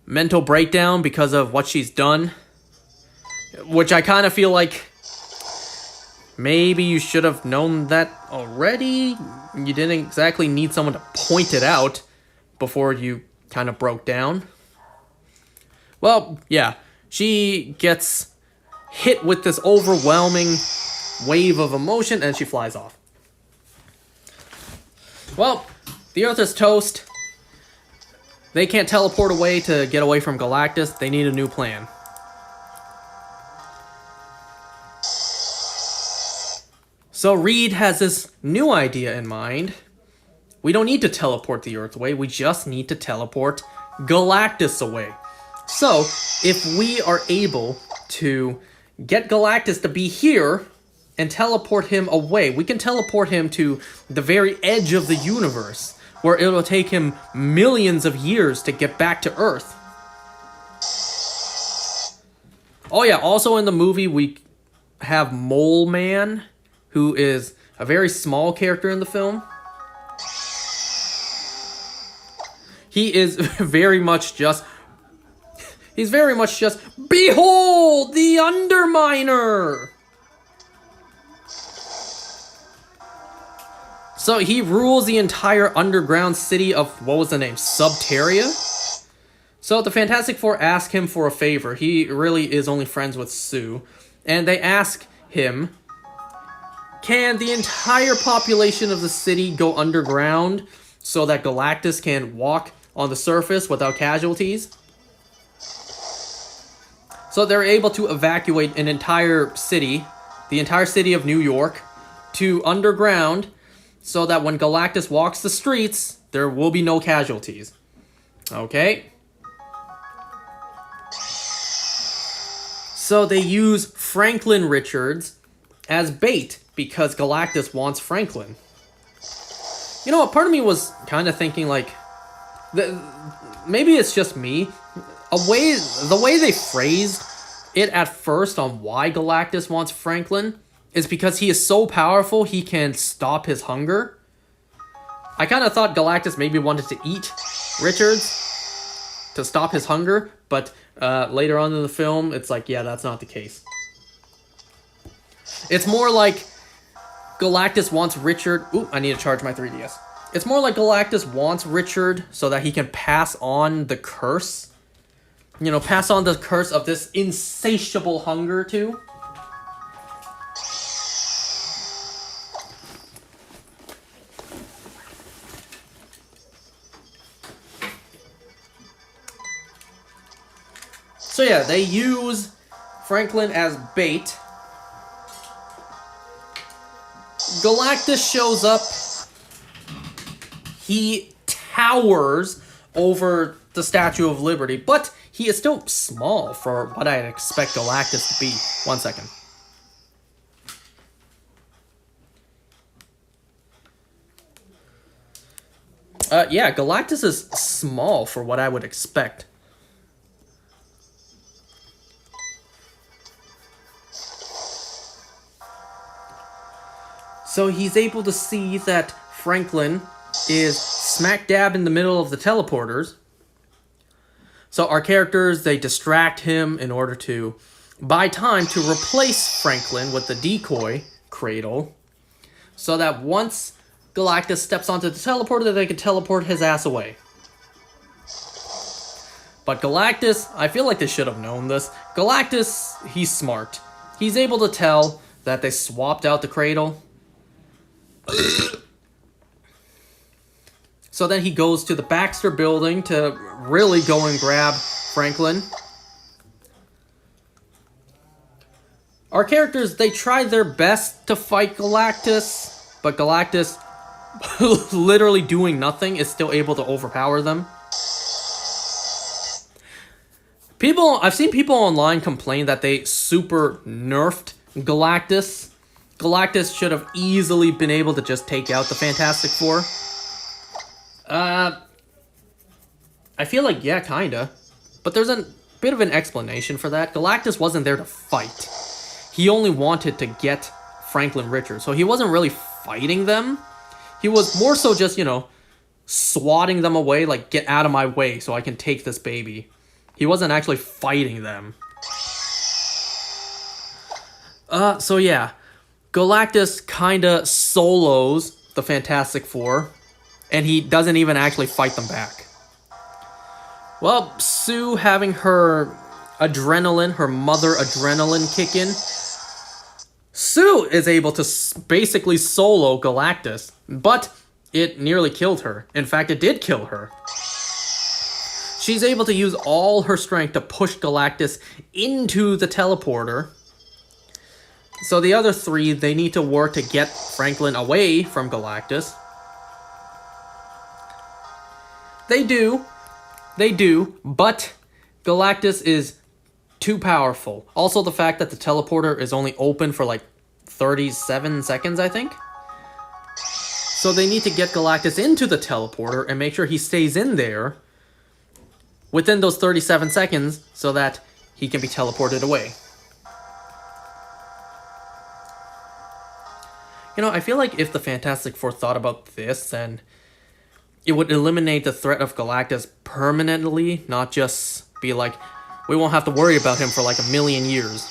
mental breakdown because of what she's done. Which I kind of feel like maybe you should have known that already. You didn't exactly need someone to point it out before you kind of broke down. Well, yeah, she gets hit with this overwhelming wave of emotion and she flies off. Well, the Earth is toast. They can't teleport away to get away from Galactus. They need a new plan. So Reed has this new idea in mind. We don't need to teleport the Earth away, we just need to teleport Galactus away. So, if we are able to get Galactus to be here and teleport him away, we can teleport him to the very edge of the universe, where it'll take him millions of years to get back to Earth. Oh yeah, also in the movie we have Mole Man, who is a very small character in the film. He is very much just... He's very much just, behold, the Underminer! So he rules the entire underground city of, what was the name? Subterria? So the Fantastic Four ask him for a favor. He really is only friends with Sue. And they ask him, can the entire population of the city go underground so that Galactus can walk on the surface without casualties? So they're able to evacuate an entire city, the entire city of New York, to underground, so that when Galactus walks the streets, there will be no casualties. Okay? So they use Franklin Richards as bait, because Galactus wants Franklin. You know what, part of me was kind of thinking, like, maybe it's just me. The way they phrased it at first on why Galactus wants Franklin is because he is so powerful he can stop his hunger. I kind of thought Galactus maybe wanted to eat Richards to stop his hunger, but later on in the film, it's like, yeah, that's not the case. It's more like Galactus wants Richard... Ooh, I need to charge my 3DS. It's more like Galactus wants Richard so that he can pass on the curse. You know, pass on the curse of this insatiable hunger to. So yeah, they use Franklin as bait. Galactus shows up. He towers over the Statue of Liberty, but he is still small for what I'd expect Galactus to be. 1 second. Yeah, Galactus is small for what I would expect. So he's able to see that Franklin is smack dab in the middle of the teleporters. So our characters, they distract him in order to buy time to replace Franklin with the decoy cradle, so that once Galactus steps onto the teleporter, they can teleport his ass away. But Galactus, I feel like they should have known this. Galactus, he's smart. He's able to tell that they swapped out the cradle. So then he goes to the Baxter building to really go and grab Franklin. Our characters, they try their best to fight Galactus, but Galactus, literally doing nothing, is still able to overpower them. I've seen people online complain that they super nerfed Galactus. Galactus should have easily been able to just take out the Fantastic Four. I feel like, yeah, kinda. But there's a bit of an explanation for that. Galactus wasn't there to fight. He only wanted to get Franklin Richards. So he wasn't really fighting them. He was more so just, you know, swatting them away, like, get out of my way so I can take this baby. He wasn't actually fighting them. So yeah. Galactus kinda solos the Fantastic Four. And he doesn't even actually fight them back. Well, Sue, having her adrenaline, her mother adrenaline kick in, Sue is able to basically solo Galactus, but it nearly killed her. In fact, it did kill her. She's able to use all her strength to push Galactus into the teleporter. So the other three, they need to work to get Franklin away from Galactus. They do, but Galactus is too powerful. Also, the fact that the teleporter is only open for like 37 seconds, I think. So they need to get Galactus into the teleporter and make sure he stays in there within those 37 seconds so that he can be teleported away. You know, I feel like if the Fantastic Four thought about this, then it would eliminate the threat of Galactus permanently, not just be like, we won't have to worry about him for like 1,000,000 years.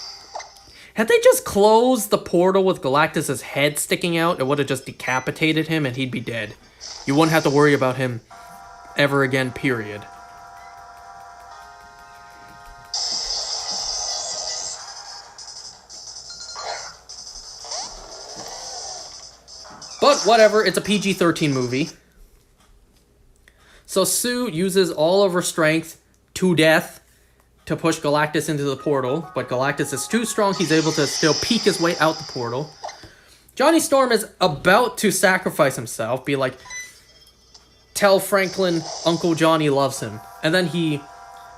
Had they just closed the portal with Galactus' head sticking out, it would have just decapitated him and he'd be dead. You wouldn't have to worry about him ever again, period. But whatever, it's a PG-13 movie. So Sue uses all of her strength to death to push Galactus into the portal, but Galactus is too strong, he's able to still peek his way out the portal. Johnny Storm is about to sacrifice himself, be like, tell Franklin Uncle Johnny loves him. And then he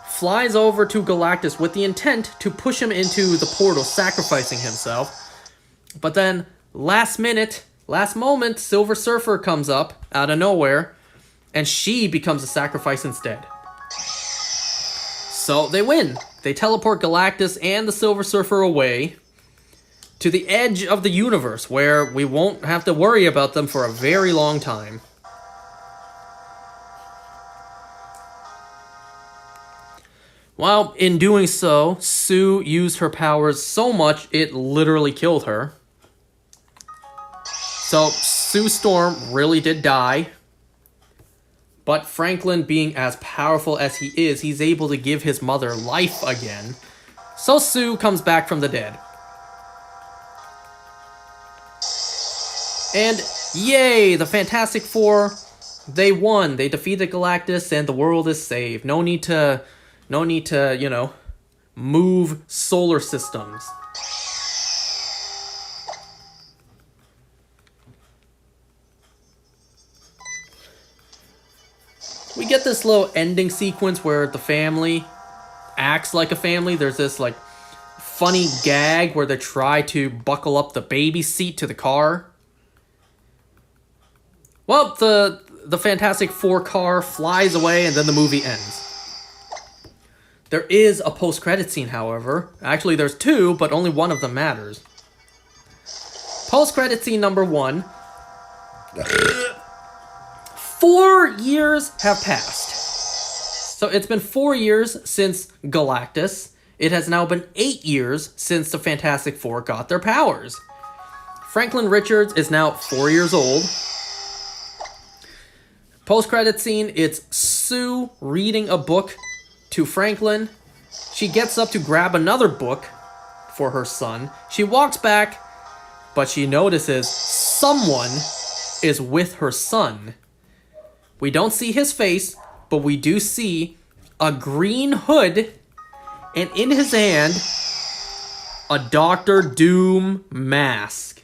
flies over to Galactus with the intent to push him into the portal, sacrificing himself. But then, last moment, Silver Surfer comes up out of nowhere, and she becomes a sacrifice instead. So they win. They teleport Galactus and the Silver Surfer away to the edge of the universe, where we won't have to worry about them for a very long time. While in doing so, Sue used her powers so much it literally killed her. So Sue Storm really did die. But Franklin, being as powerful as he is, he's able to give his mother life again. So Sue comes back from the dead. And yay, the Fantastic Four, they won. They defeated Galactus and the world is saved. No need to, you know, move solar systems. We get this little ending sequence where the family acts like a family. There's this like funny gag where they try to buckle up the baby seat to the car. Well, the Fantastic Four car flies away and then the movie ends. There is a post-credit scene, however. Actually, there's two, but only one of them matters. Post-credit scene number 1. 4 years have passed. So it's been 4 years since Galactus. It has now been 8 years since the Fantastic Four got their powers. Franklin Richards is now 4 years old. Post-credit scene, it's Sue reading a book to Franklin. She gets up to grab another book for her son. She walks back, but she notices someone is with her son. We don't see his face, but we do see a green hood, and in his hand, a Dr. Doom mask.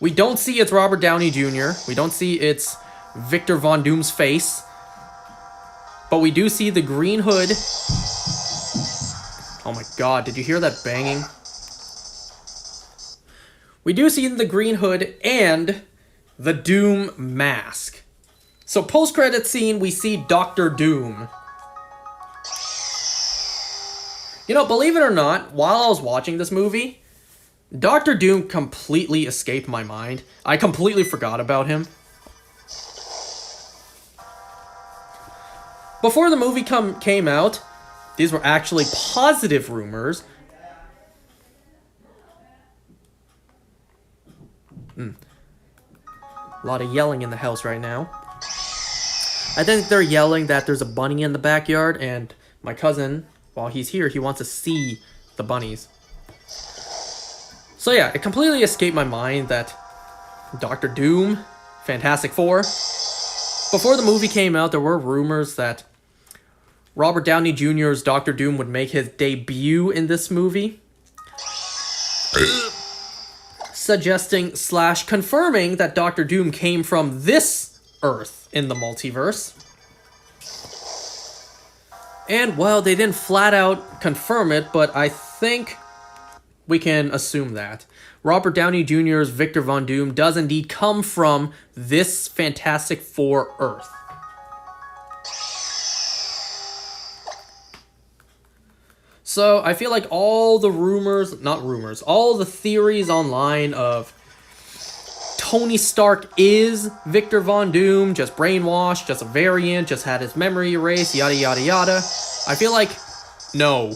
We don't see it's Robert Downey Jr. We don't see it's Victor Von Doom's face. But we do see the green hood. Oh my god, did you hear that banging? We do see the green hood and the Doom mask. So post-credit scene, we see Dr. Doom. You know, believe it or not, while I was watching this movie, Dr. Doom completely escaped my mind. I completely forgot about him. Before the movie came out, these were actually positive rumors. A lot of yelling in the house right now. I think they're yelling that there's a bunny in the backyard, and my cousin, while he's here, he wants to see the bunnies. So yeah, it completely escaped my mind that Dr. Doom, Fantastic Four. Before the movie came out, there were rumors that Robert Downey Jr.'s Dr. Doom would make his debut in this movie. Suggesting / confirming that Dr. Doom came from this Earth in the multiverse. And, well, they didn't flat out confirm it, but I think we can assume that. Robert Downey Jr.'s Victor Von Doom does indeed come from this Fantastic Four Earth. So I feel like all the all the theories online of Tony Stark is Victor Von Doom, just brainwashed, just a variant, just had his memory erased, yada yada yada. I feel like, no.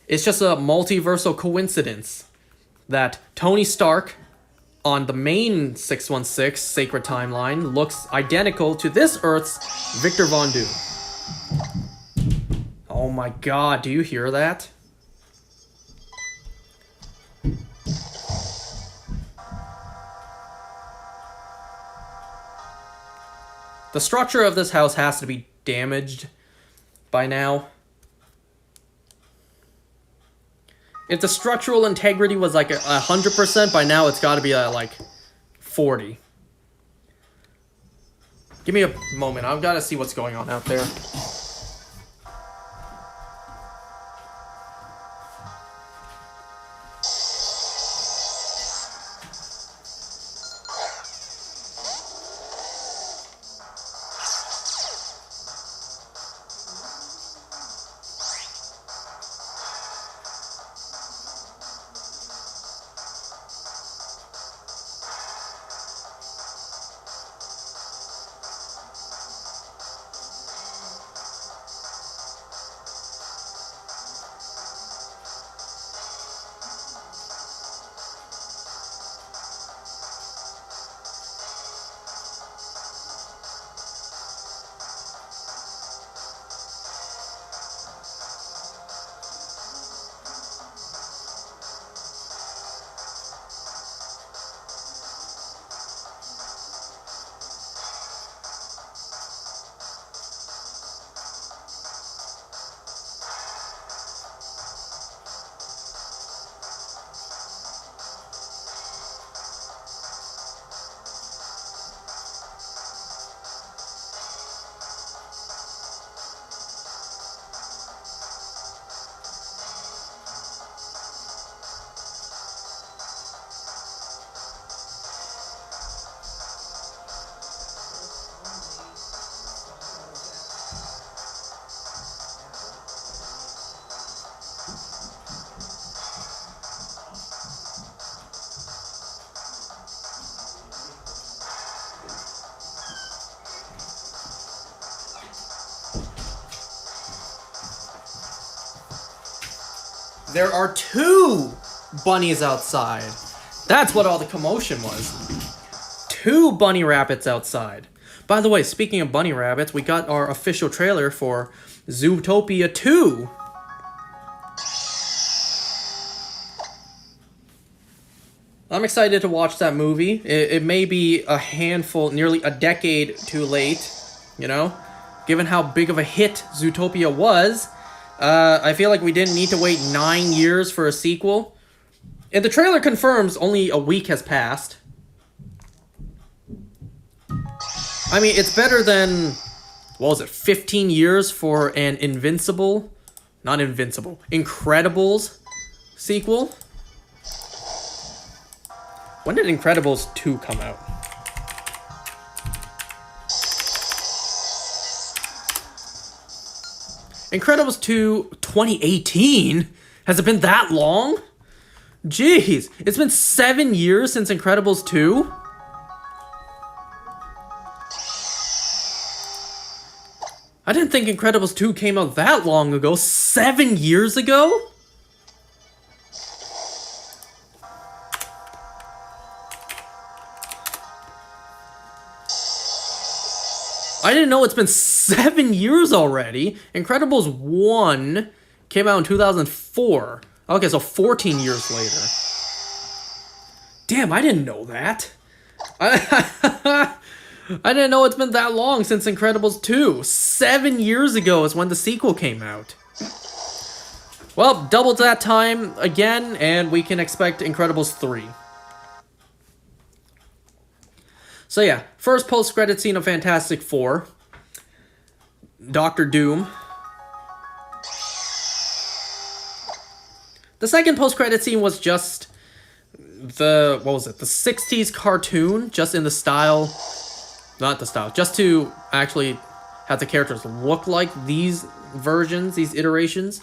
It's just a multiversal coincidence that Tony Stark on the main 616 Sacred Timeline looks identical to this Earth's Victor Von Doom. Oh my god, do you hear that? The structure of this house has to be damaged by now. If the structural integrity was like 100%, by now it's got to be at like 40. Give me a moment. I've got to see what's going on out there. There are 2 bunnies outside. That's what all the commotion was. 2 bunny rabbits outside. By the way, speaking of bunny rabbits, we got our official trailer for Zootopia 2. I'm excited to watch that movie. It may be a handful, nearly a decade too late, you know? Given how big of a hit Zootopia was, I feel like we didn't need to wait 9 years for a sequel. And the trailer confirms only a week has passed. I mean, it's better than, what was it, 15 years for an Incredibles sequel? When did Incredibles 2 come out? Incredibles 2, 2018? Has it been that long? Jeez, it's been 7 years since Incredibles 2? I didn't think Incredibles 2 came out that long ago. 7 years ago? I didn't know it's been 7 years already. Incredibles 1 came out in 2004. Okay, so 14 years later. Damn, I didn't know that. I didn't know it's been that long since Incredibles 2. 7 years ago is when the sequel came out. Well, double that time again, and we can expect Incredibles 3. So yeah, first post-credit scene of Fantastic Four. Doctor Doom. The second post-credit scene was just the 60s cartoon, just in the style, not the style, just to actually have the characters look like these versions, these iterations.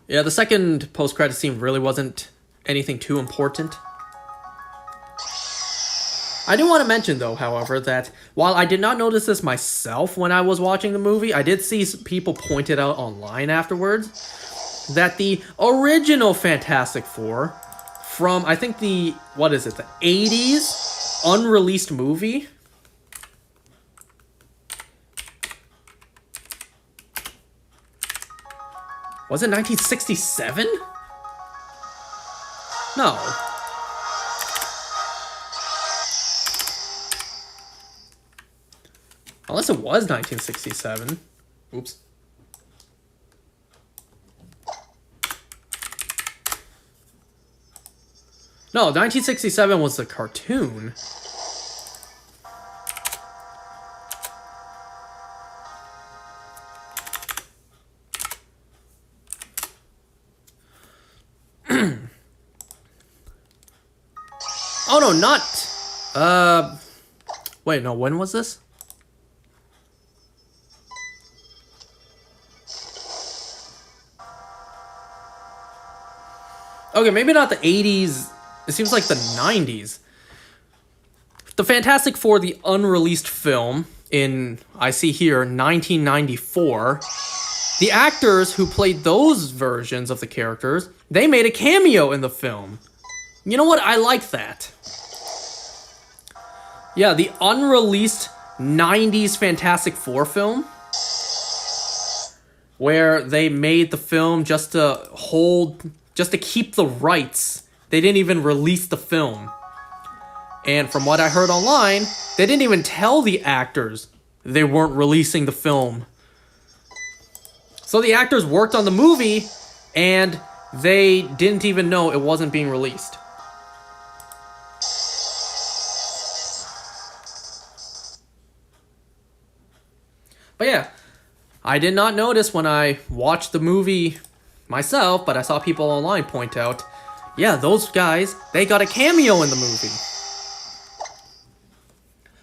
Yeah, the second post-credit scene really wasn't anything too important. I do want to mention, though, however, that while I did not notice this myself when I was watching the movie, I did see people point it out online afterwards, that the original Fantastic Four from, I think the 80s unreleased movie, was it 1967? No. Unless it was 1967. Oops. No, 1967 was the cartoon. Oh no, not... Wait, no, when was this? Okay, maybe not the 80s. It seems like the 90s. The Fantastic Four, the unreleased film in, I see here, 1994. The actors who played those versions of the characters, they made a cameo in the film. You know what? I like that. Yeah, the unreleased 90s Fantastic Four film, where they made the film just to keep the rights. They didn't even release the film. And from what I heard online, they didn't even tell the actors they weren't releasing the film. So the actors worked on the movie, and they didn't even know it wasn't being released. But yeah, I did not notice when I watched the movie myself, but I saw people online point out, yeah, those guys, they got a cameo in the movie.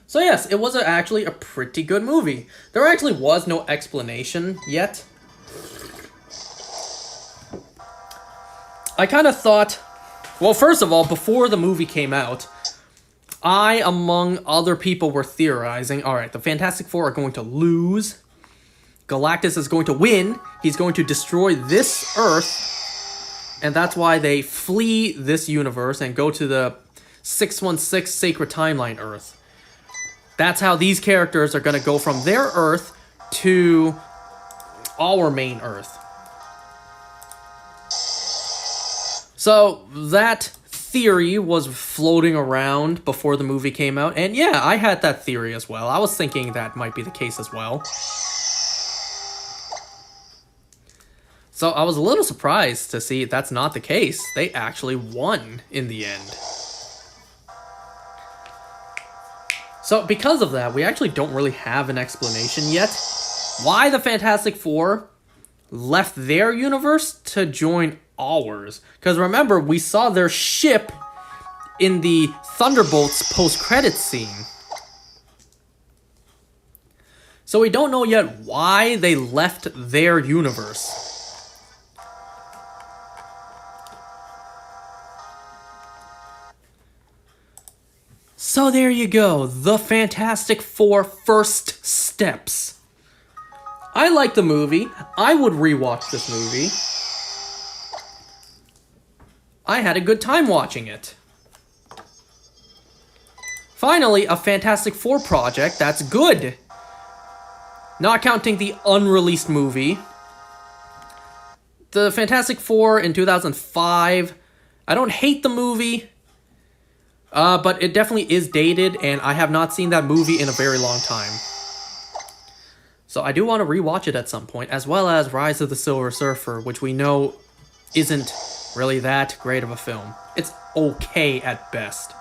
So yes, it was actually a pretty good movie. There actually was no explanation yet. I kind of thought, well, first of all, before the movie came out, I, among other people, were theorizing, alright, the Fantastic Four are going to lose. Galactus is going to win. He's going to destroy this Earth. And that's why they flee this universe and go to the 616 Sacred Timeline Earth. That's how these characters are going to go from their Earth to our main Earth. So that theory was floating around before the movie came out. And yeah, I had that theory as well. I was thinking that might be the case as well. So I was a little surprised to see that's not the case. They actually won in the end. So because of that, we actually don't really have an explanation yet why the Fantastic Four left their universe to join ours. Because remember, we saw their ship in the Thunderbolts post-credits scene. So we don't know yet why they left their universe. So there you go, the Fantastic Four First Steps. I like the movie. I would rewatch this movie. I had a good time watching it. Finally, a Fantastic Four project that's good. Not counting the unreleased movie. The Fantastic Four in 2005. I don't hate the movie. But it definitely is dated, and I have not seen that movie in a very long time. So I do want to rewatch it at some point, as well as Rise of the Silver Surfer, which we know isn't really that great of a film. It's okay at best.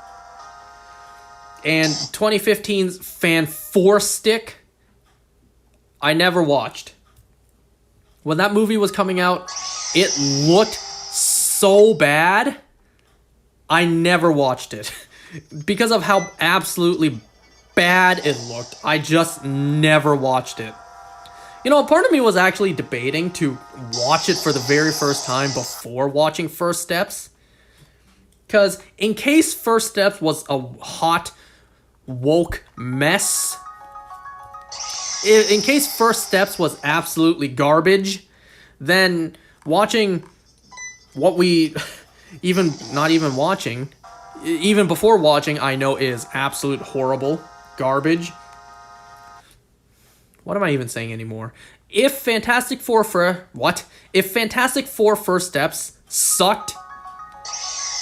And 2015's Fan 4 Stick, I never watched. When that movie was coming out, it looked so bad. I never watched it because of how absolutely bad it looked. I just never watched it. You know, part of me was actually debating to watch it for the very first time before watching First Steps. Because in case First Steps was a hot, woke mess, in case First Steps was absolutely garbage, then watching what we, even before watching, I know is absolute horrible garbage. What am I even saying anymore? If Fantastic Four First Steps sucked,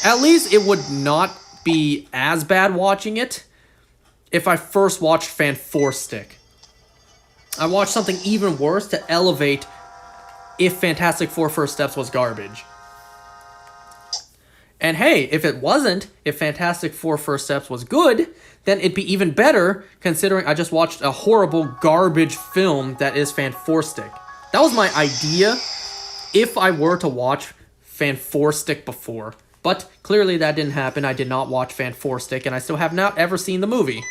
at least it would not be as bad watching it if I first watched Fan4stick. I watched something even worse to elevate if Fantastic Four First Steps was garbage. And hey, if Fantastic Four First Steps was good, then it'd be even better considering I just watched a horrible garbage film that is Fan4stick. That was my idea if I were to watch Fan4stick before. But clearly that didn't happen. I did not watch Fan4stick, and I still have not ever seen the movie.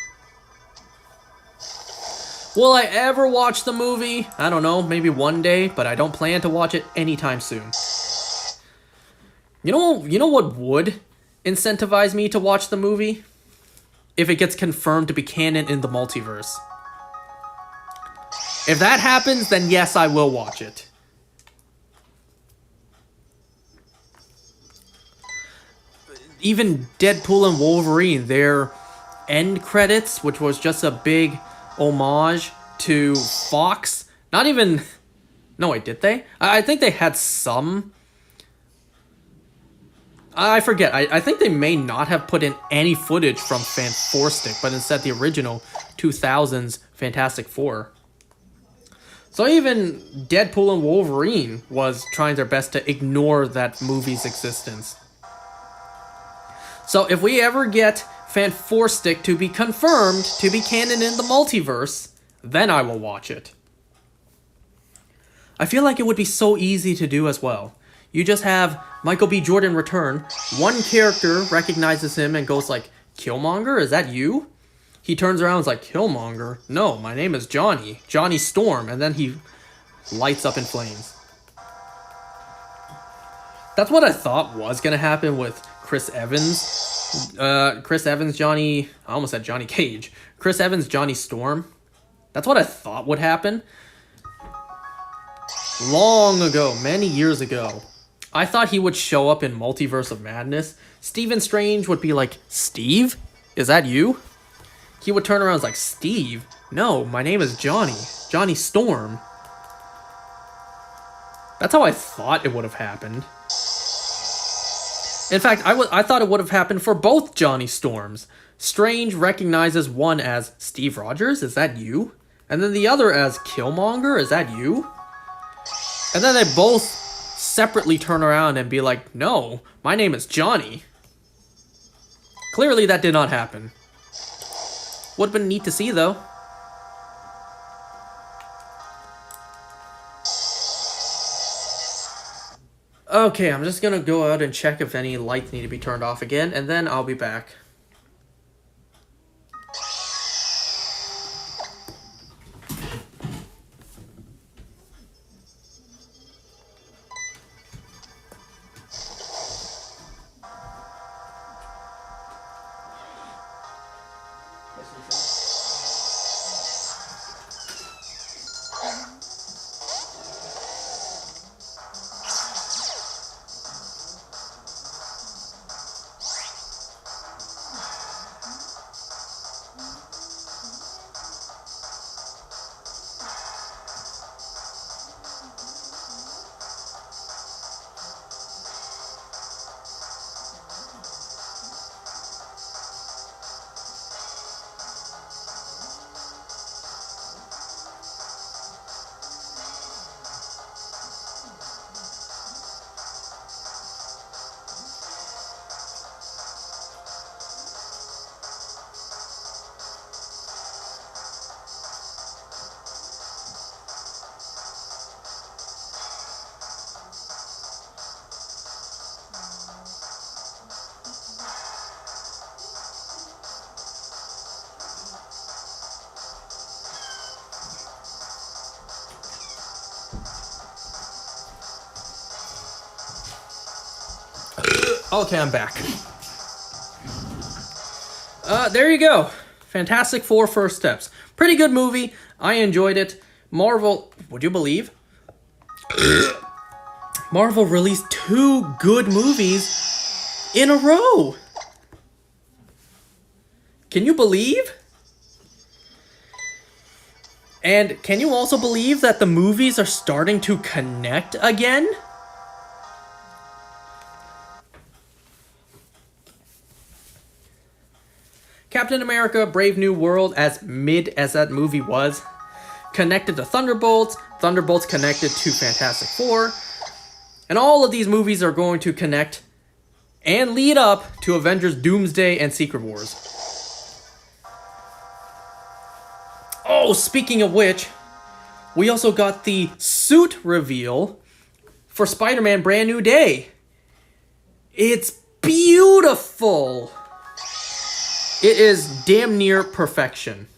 Will I ever watch the movie? I don't know, maybe one day, but I don't plan to watch it anytime soon. You know what would incentivize me to watch the movie? If it gets confirmed to be canon in the multiverse. If that happens, then yes, I will watch it. Even Deadpool and Wolverine, their end credits, which was just a big homage to Fox. Not even... No, wait, did they? I think they had some... I forget. I think they may not have put in any footage from Fan4stick, but instead the original 2000s Fantastic Four. So even Deadpool and Wolverine was trying their best to ignore that movie's existence. So if we ever get Fan4stick to be confirmed to be canon in the multiverse, then I will watch it. I feel like it would be so easy to do as well. You just have Michael B. Jordan return, one character recognizes him and goes like, Killmonger, is that you? He turns around and is like, Killmonger? No, my name is Johnny Storm, and then he lights up in flames. That's what I thought was going to happen with Chris Evans. I almost said Johnny Cage. Chris Evans, Johnny Storm. That's what I thought would happen. Long ago, many years ago. I thought he would show up in Multiverse of Madness. Stephen Strange would be like, Steve? Is that you? He would turn around and was like, Steve? No, my name is Johnny Storm. That's how I thought it would have happened. In fact, I thought it would have happened for both Johnny Storms. Strange recognizes one as, Steve Rogers, is that you? And then the other as, Killmonger, is that you? And then they both separately turn around and be like, no, my name is Johnny. Clearly that did not happen. Would have been neat to see though. Okay, I'm just gonna go out and check if any lights need to be turned off again, and then I'll be back. Okay, I'm back. There you go. Fantastic Four First Steps. Pretty good movie. I enjoyed it. Marvel, would you believe? Marvel released 2 good movies in a row. Can you believe? And can you also believe that the movies are starting to connect again? Captain America Brave New World, as mid as that movie was, connected to Thunderbolts. Thunderbolts connected to Fantastic Four. And all of these movies are going to connect and lead up to Avengers Doomsday and Secret Wars. Oh, speaking of which, we also got the suit reveal for Spider-Man Brand New Day. It's beautiful. It is damn near perfection.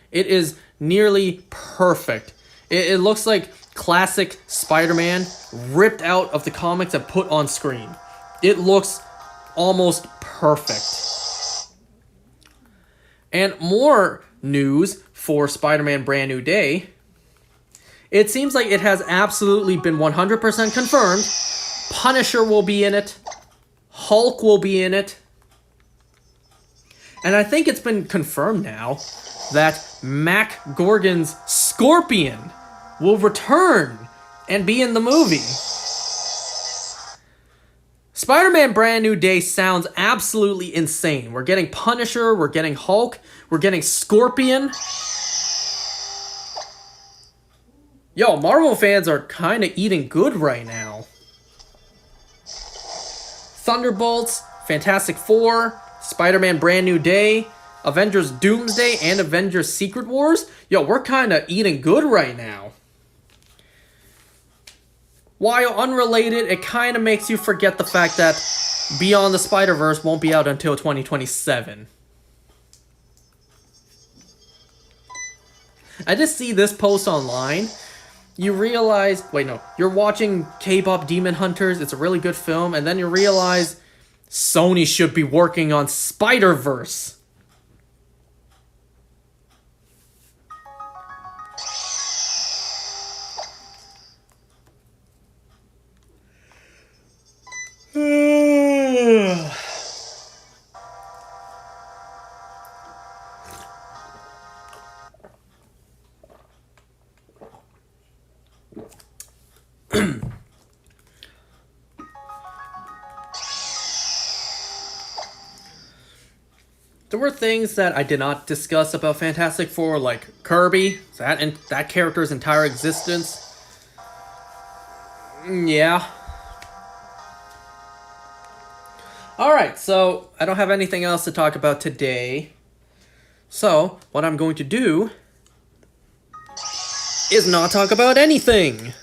It is nearly perfect. It looks like classic Spider-Man ripped out of the comics and put on screen. It looks almost perfect. And more news for Spider-Man Brand New Day. It seems like it has absolutely been 100% confirmed. Punisher will be in it. Hulk will be in it. And I think it's been confirmed now that Mac Gorgon's Scorpion will return and be in the movie. Spider-Man Brand New Day sounds absolutely insane. We're getting Punisher, we're getting Hulk, we're getting Scorpion. Yo, Marvel fans are kind of eating good right now. Thunderbolts, Fantastic Four, Spider-Man Brand New Day, Avengers Doomsday, and Avengers Secret Wars. Yo, we're kind of eating good right now. While unrelated, it kind of makes you forget the fact that Beyond the Spider-Verse won't be out until 2027. I just see this post online. You realize, wait, no, you're watching K-pop Demon Hunters. It's a really good film, and then you realize Sony should be working on Spider-Verse. There were things that I did not discuss about Fantastic Four, like Kirby, that character's entire existence. Yeah. Alright, so I don't have anything else to talk about today. So, what I'm going to do is not talk about anything.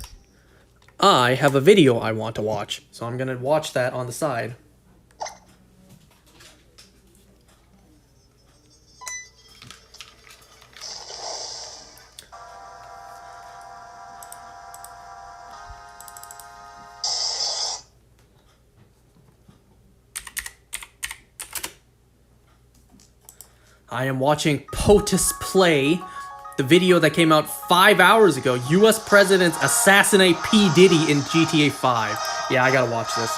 I have a video I want to watch, so I'm going to watch that on the side. I am watching POTUS Play, the video that came out 5 hours ago. US presidents assassinate P. Diddy in GTA 5. Yeah, I gotta watch this.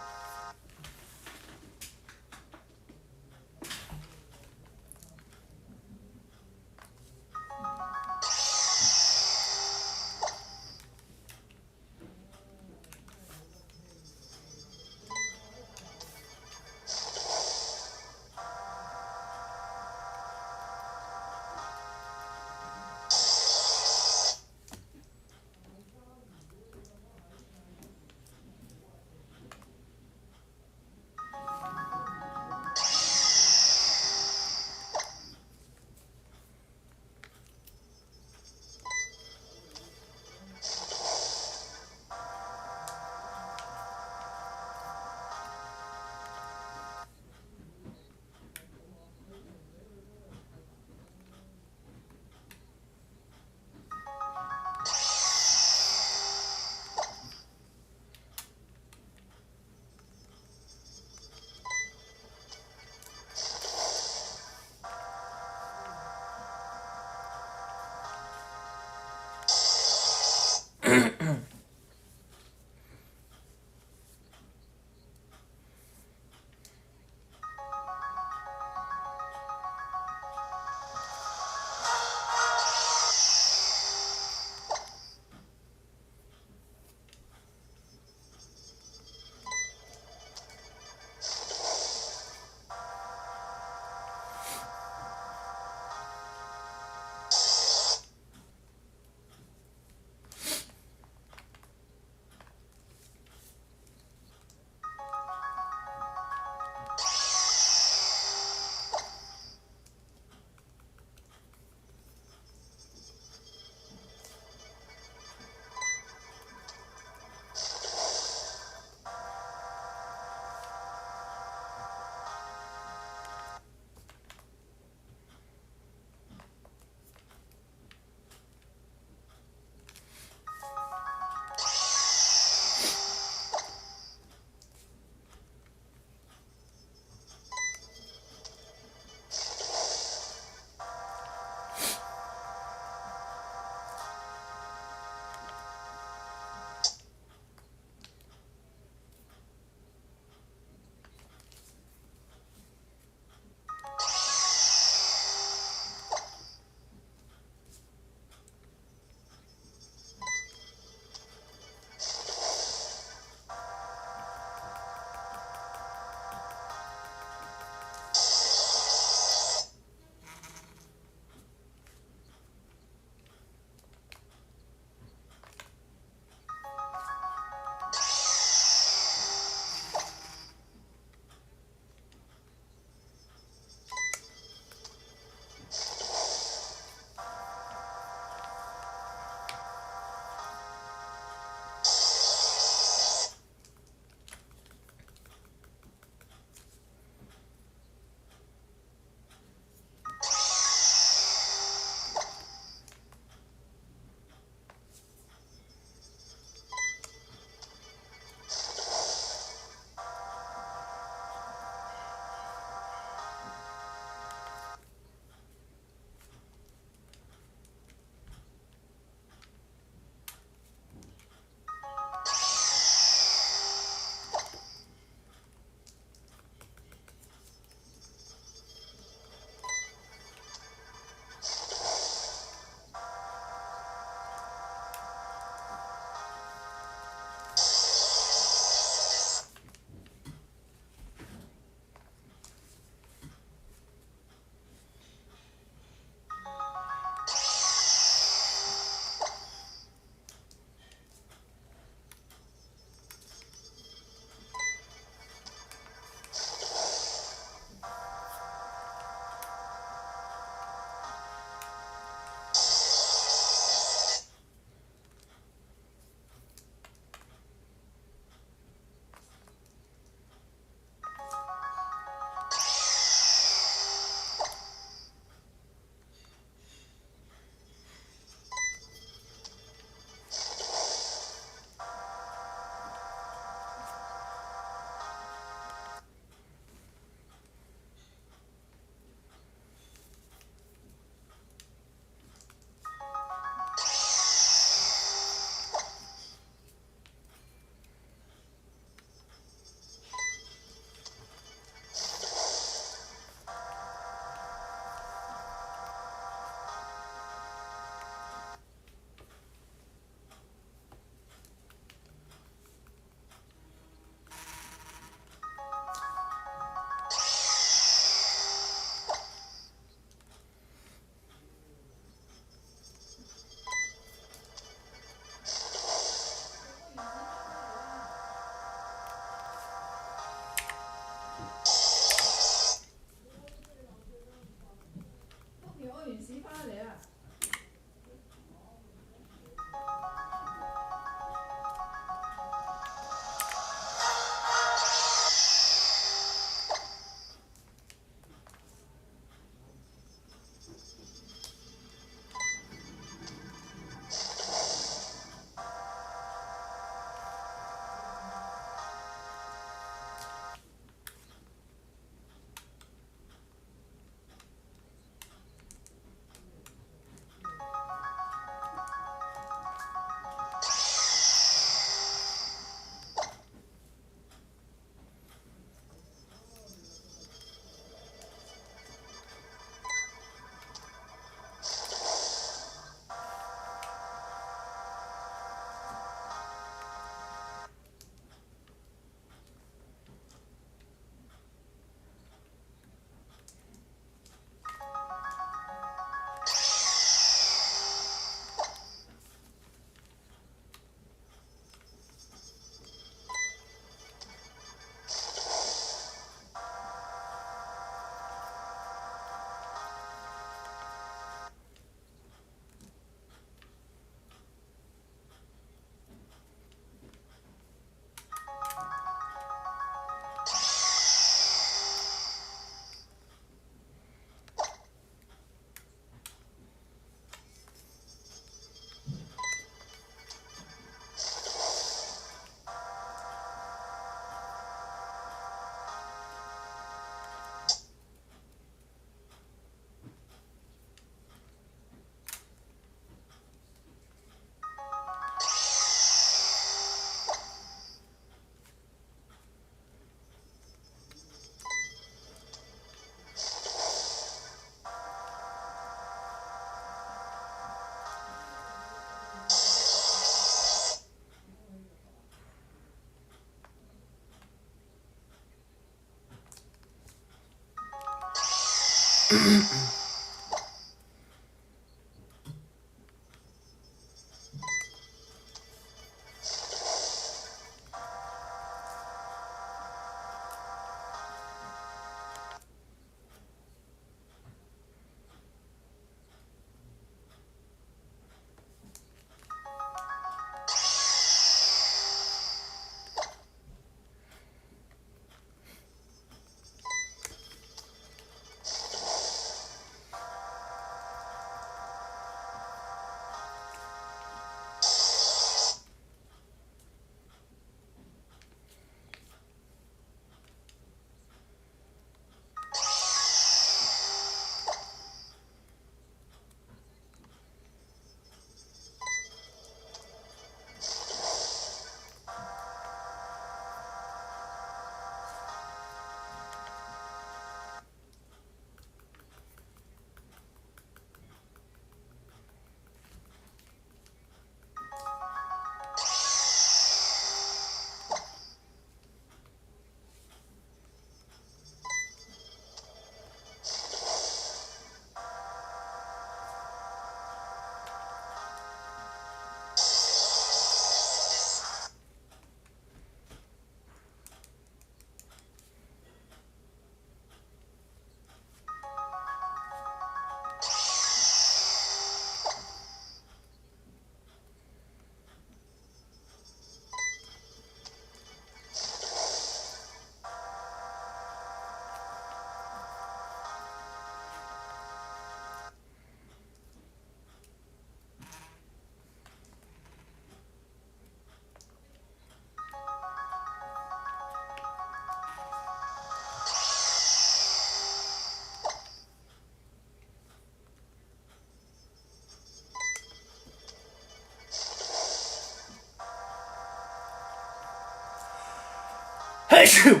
Hey, shoo!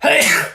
Hey!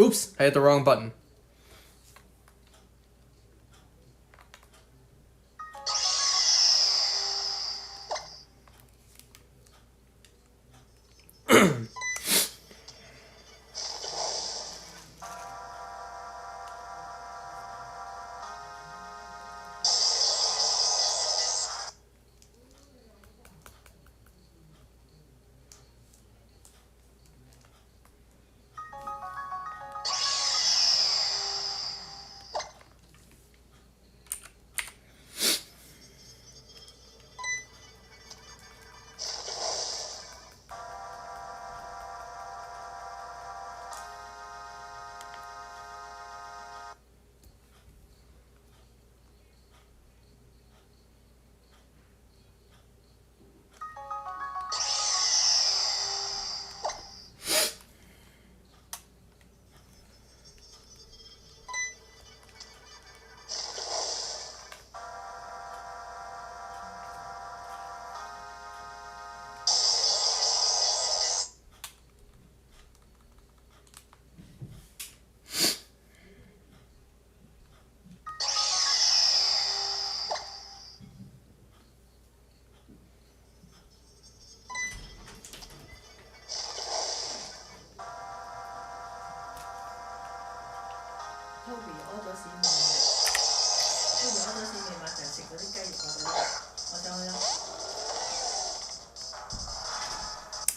Oops, I hit the wrong button.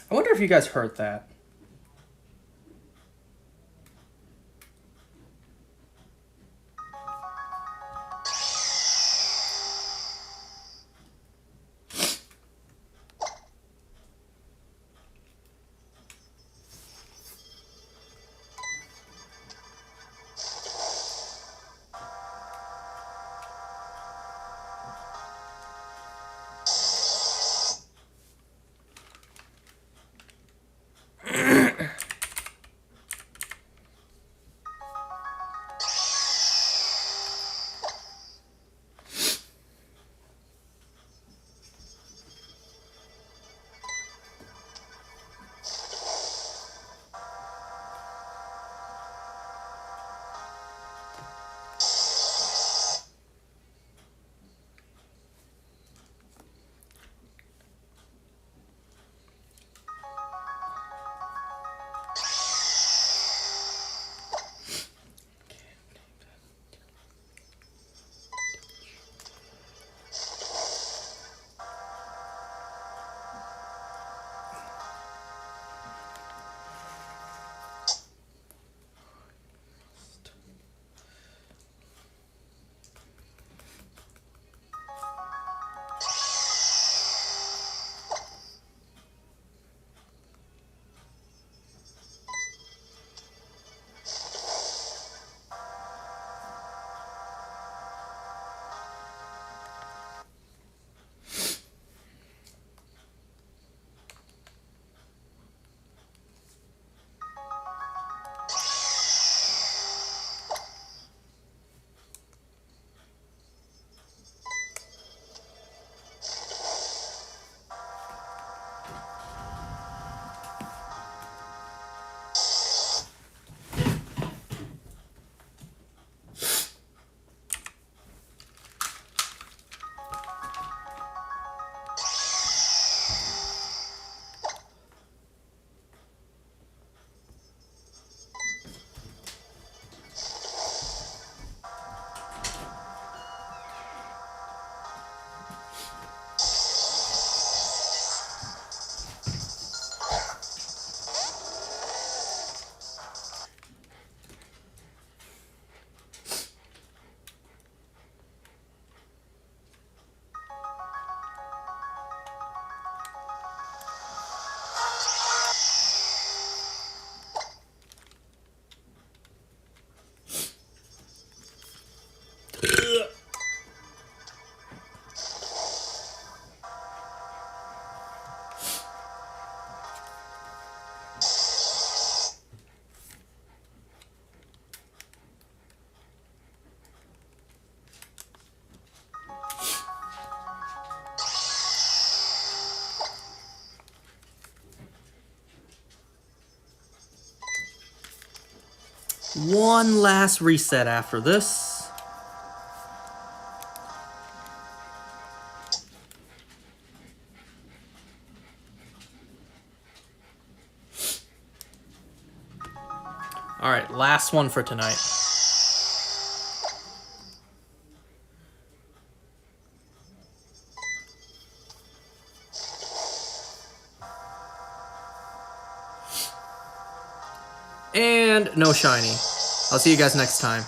I wonder if you guys heard that. One last reset after this. Alright, last one for tonight. And no shiny. I'll see you guys next time.